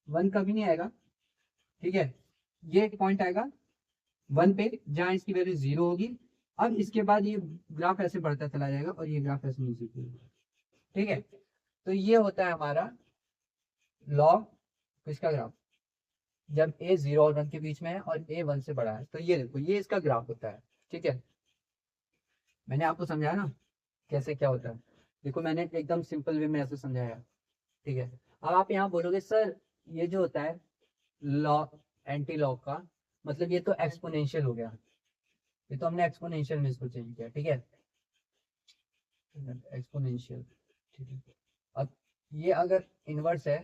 वन कभी नहीं आएगा। ठीक है, ये एक पॉइंट आएगा वन पे जहाँ इसकी वैल्यू 0 होगी, अब इसके बाद ये ग्राफ ऐसे बढ़ता चला जाएगा और ये ग्राफ ऐसे नीचे गिरेगा। ठीक है, तो ये होता है हमारा लॉग किसका ग्राफ, जब a 0 और 1 के बीच में है और a 1 से बड़ा है, तो ये देखो ये इसका ग्राफ होता है। ठीक है, मैंने आपको समझाया ना कैसे क्या होता है। देखो मैंने एकदम सिंपल वे में ऐसे समझाया, ठीक है। अब आप यहाँ बोलोगे सर ये जो होता है लॉग एंटी लॉग का मतलब ये तो एक्सपोनेंशियल हो गया, ये तो हमने एक्सपोनेंशियल में इसको चेंज किया, ठीक है, एक्सपोनेंशियल, ठीक है। अब ये अगर इनवर्स है,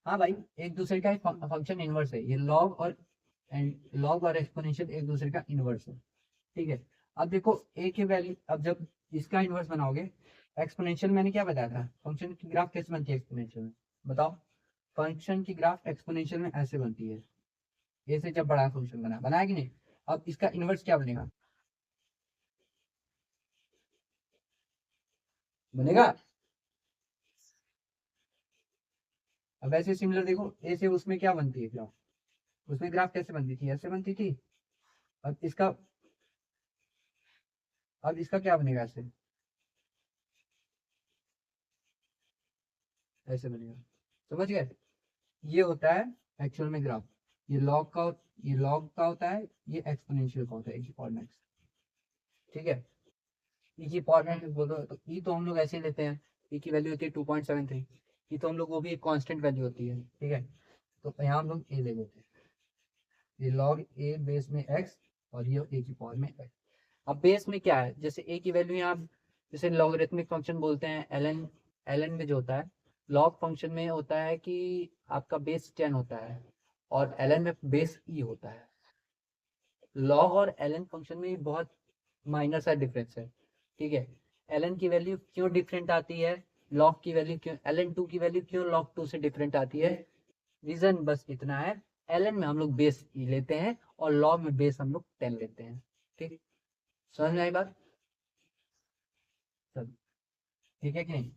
हाँ भाई एक दूसरे का फंक्शन इनवर्स है, ये लॉग और एक्सपोनेंशियल एक दूसरे का इनवर्स है, ठीक है। अब देखो ए की वैल्यू, अब जब इसका इनवर्स बनाओगे, एक्सपोनेंशियल मैंने क्या बताया था, फंक्शन की ग्राफ कैसे बनती है एक्सपोनेंशियल में, बताओ। फंक्शन की ग्राफ एक्सपोनेंशियल में ऐसे बनती है, ए से जब बड़ा फंक्शन बनाया कि नहीं। अब इसका इनवर्स क्या बनेगा, बनेगा। अब ऐसे सिमिलर देखो ए से उसमें क्या बनती है ग्राफ, उसमें ग्राफ कैसे बनती थी, ऐसे बनती थी। अब इसका, अब इसका क्या बनेगा, ऐसे ऐसे बनेगा, समझ गए। ये होता है एक्चुअल में ग्राफ, ये लॉग का होता है, ये एक्सपोनेंशियल का होता है, एक और नेक्स्ट, ठीक है। ई की पावर में बोलो तो ई तो हम लोग ऐसे ही लेते हैं, ई की वैल्यू होती है 2.73, ई तो हम लोग वो भी एक कांस्टेंट वैल्यू होती है, ठीक है। तो यहाँ हम लोग ए ले लेते हैं, ये लॉग ए बेस में एक्स और ये ए की पावर में एक्स। अब बेस में क्या है, जैसे ए की वैल्यू यहाँ जैसे लॉगरिथमिक फंक्शन बोलते हैं, एल एन में जो होता है, लॉग फंक्शन में होता है कि आपका बेस 10 होता है और एल एन में बेस ई होता है। लॉग और एल एन फंक्शन में बहुत माइनर सा डिफरेंस है, ठीक है। एल एन की वैल्यू क्यों डिफरेंट आती है, लॉग की वैल्यू क्यों, एल एन टू की वैल्यू क्यों लॉग टू से डिफरेंट आती है, रीजन बस इतना है, एल एन में हम लोग बेस ई लेते हैं और लॉग में बेस हम लोग 10 लेते हैं, ठीक। समझ में आई बात, सब ठीक है कि नहीं।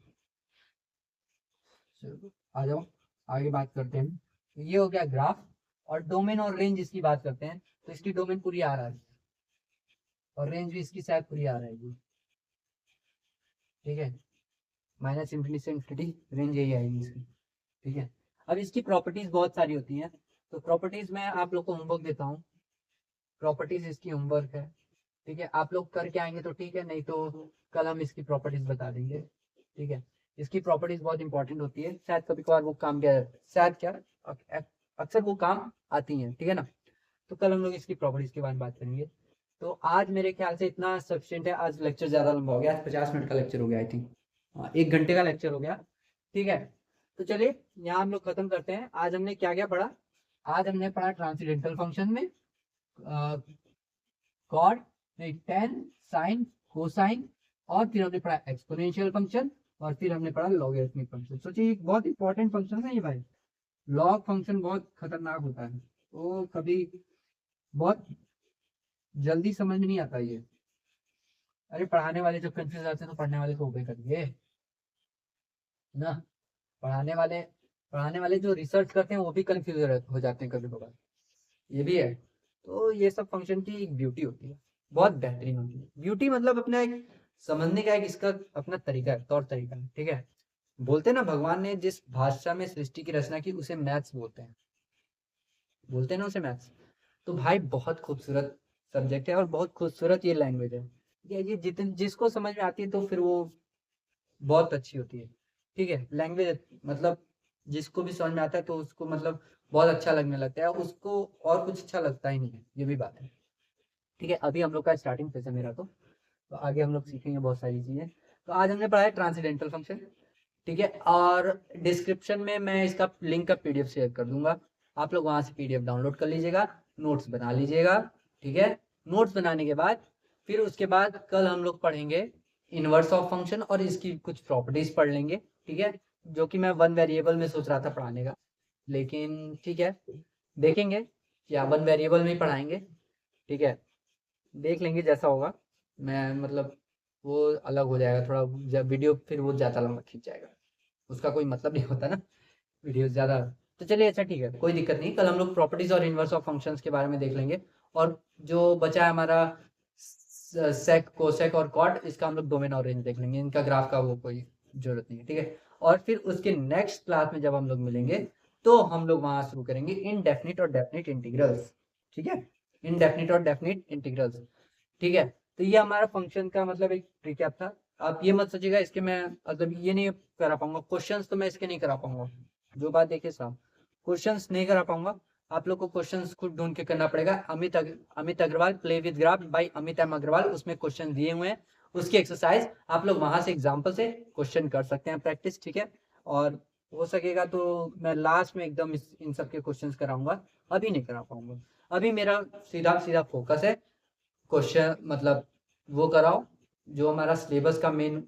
चलो आ जाओ आगे बात करते हैं। तो ये हो गया ग्राफ, और डोमेन और रेंज इसकी बात करते हैं। तो इसकी डोमेन पूरी आ रहा है और रेंज भी इसकी शायद पूरी आ रहा है, ठीक है। माइनस इंफिनिटी से इंफिनिटी रेंज यही आएगी इसकी, ठीक है। अब इसकी प्रॉपर्टीज बहुत सारी होती हैं, तो प्रॉपर्टीज में आप लोग को होमवर्क देता हूँ, प्रॉपर्टीज इसकी होमवर्क है, ठीक है। आप लोग करके आएंगे तो ठीक है, नहीं तो कल हम इसकी प्रॉपर्टीज बता देंगे, ठीक है। इसकी प्रॉपर्टीज बहुत इंपॉर्टेंट होती है, शायद कभी कभार वो काम क्या, शायद क्या अक्सर वो काम आती हैं, ठीक है ना। तो कल हम लोग इसकी प्रॉपर्टीज के बारे में बात करेंगे। तो आज मेरे ख्याल से इतना सफिशिएंट है, आज लेक्चर ज्यादा लंबा हो गया, आज 50 मिनट का लेक्चर हो गया आई थिंक, हाँ 1 घंटे का लेक्चर हो गया, ठीक है। तो चलिए यहाँ हम लोग खत्म करते हैं। आज हमने क्या क्या पढ़ा, आज हमने पढ़ा ट्रांसीडेंटल फंक्शन में कॉट, टेन, साइन, कोसाइन, और फिर हमने पढ़ा एक्सपोनेंशियल फंक्शन, और फिर हमने पढ़ा लॉगरिथमिक फंक्शन। सोचिए एक बहुत इंपॉर्टेंट फंक्शन है ये भाई, लॉग फंक्शन बहुत खतरनाक होता है, तो कभी बहुत जल्दी समझ में नहीं आता ये। अरे पढ़ाने वाले जब कंफ्यूज आते हैं तो पढ़ने वाले को ओबे करिए ना। पढ़ाने वाले पढ़ाने वाले जो रिसर्च करते हैं वो भी कंफ्यूज हो जाते हैं कभी कभार, ये भी है। तो ये सब फंक्शन की एक ब्यूटी होती है, बहुत बेहतरीन होती है। ब्यूटी मतलब अपना एक समझने का एक इसका अपना तरीका है, तौर तरीका है, ठीक है। बोलते हैं ना भगवान ने जिस भाषा में सृष्टि की रचना की उसे मैथ्स बोलते हैं ना उसे मैथ्स। तो भाई बहुत खूबसूरत सब्जेक्ट है और बहुत खूबसूरत ये लैंग्वेज है, ये जिसको समझ में आती है तो फिर वो बहुत अच्छी होती है, ठीक है। लैंग्वेज मतलब जिसको भी समझ में आता है तो उसको मतलब बहुत अच्छा लगने लगता है, उसको और कुछ अच्छा लगता ही नहीं है, ये भी बात है, ठीक है। अभी हम लोग का स्टार्टिंग फेज है मेरा, तो आगे हम लोग सीखेंगे बहुत सारी चीजें। तो आज हमने पढ़ा है ट्रांसीडेंटल फंक्शन, ठीक है। और डिस्क्रिप्शन में मैं इसका लिंक का पीडीएफ शेयर कर दूंगा, आप लोग वहां से पीडीएफ डाउनलोड कर लीजिएगा, नोट्स बना लीजिएगा, ठीक है। नोट्स बनाने के बाद फिर उसके बाद कल हम लोग पढ़ेंगे इनवर्स ऑफ फंक्शन और इसकी कुछ प्रॉपर्टीज पढ़ लेंगे, ठीक है। जो कि मैं वन वेरिएबल में सोच रहा था पढ़ाने का, लेकिन ठीक है देखेंगे, या वन वेरिएबल में ही पढ़ाएंगे, ठीक है। देख लेंगे जैसा होगा, मैं मतलब वो अलग हो जाएगा थोड़ा, जब वीडियो फिर वो ज़्यादा लंबा खींच जाएगा, उसका कोई मतलब नहीं होता ना वीडियो ज़्यादा। तो चलिए अच्छा ठीक है, कोई दिक्कत नहीं, कल हम लोग प्रॉपर्टीज और इनवर्स ऑफ फंक्शंस के बारे में देख लेंगे। और जो बचा है हमारा सेक, कोसेक और कॉट, इसका हम लोग डोमेन और रेंज देख लेंगे, इनका ग्राफ का वो कोई जरूरत नहीं है, ठीक है। और फिर उसके नेक्स्ट क्लास में जब हम लोग मिलेंगे तो हम लोग वहां शुरू करेंगे इनडेफिनिट और डेफिनिट इंटीग्रल्स, ठीक है। इनडेफिनिट और डेफिनिट इंटीग्रल्स, ठीक है। तो ये हमारा फंक्शन का मतलब एक रिकैप था। आप ये मत सोचिएगा इसके मैं मतलब ये नहीं करा पाऊंगा, क्वेश्चंस तो मैं इसके नहीं करा पाऊंगा, जो बात देखिए साहब, क्वेश्चंस नहीं करा पाऊंगा, आप लोग को क्वेश्चंस खुद ढूंढ के करना पड़ेगा। Amit Agarwal play with graph by Amit M Agarwal, उसमें क्वेश्चन दिए हुए हैं, उसकी एक्सरसाइज आप लोग वहां से एग्जाम्पल से क्वेश्चन कर सकते हैं प्रैक्टिस, ठीक है। और हो सकेगा तो मैं लास्ट में एकदम इन सब के क्वेश्चन कराऊंगा, अभी नहीं करा पाऊंगा। अभी मेरा सीधा सीधा फोकस है क्वेश्चन मतलब वो कराओ जो हमारा सिलेबस का मेन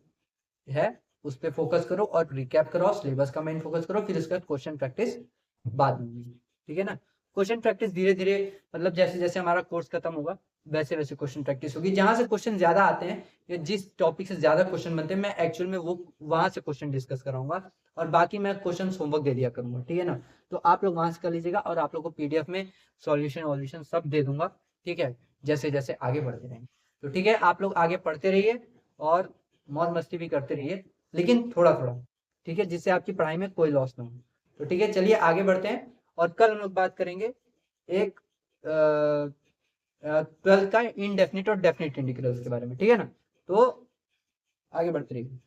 है, उस पर फोकस करो और रिकैप कराओ, सिलेबस का मेन फोकस करो, फिर उसका क्वेश्चन प्रैक्टिस बाद में होगी, ठीक है ना। क्वेश्चन प्रैक्टिस धीरे धीरे मतलब जैसे जैसे हमारा कोर्स खत्म होगा वैसे वैसे क्वेश्चन प्रैक्टिस होगी। जहां से क्वेश्चन ज्यादा आते हैं या जिस टॉपिक से ज्यादा क्वेश्चन बनते हैं मैं एक्चुअल में वो वहां से क्वेश्चन डिस्कस कराऊंगा, और बाकी मैं क्वेश्चन होमवर्क दे दिया करूंगा, ठीक है ना। तो आप लोग वहां से कर लीजिएगा और आप लोग को पीडीएफ में सॉल्यूशन वॉल्यूशन सब दे दूंगा, ठीक है, जैसे जैसे आगे बढ़ते रहेंगे। तो ठीक है, आप लोग आगे पढ़ते रहिए और मौज मस्ती भी करते रहिए, लेकिन थोड़ा थोड़ा, ठीक है, जिससे आपकी पढ़ाई में कोई लॉस ना हो। तो ठीक है, चलिए आगे बढ़ते हैं, और कल हम लोग बात करेंगे एक 12th का इनडेफिनिट और डेफिनिट इंटीग्रल्स के बारे में, ठीक है ना। तो आगे बढ़ते रहिए।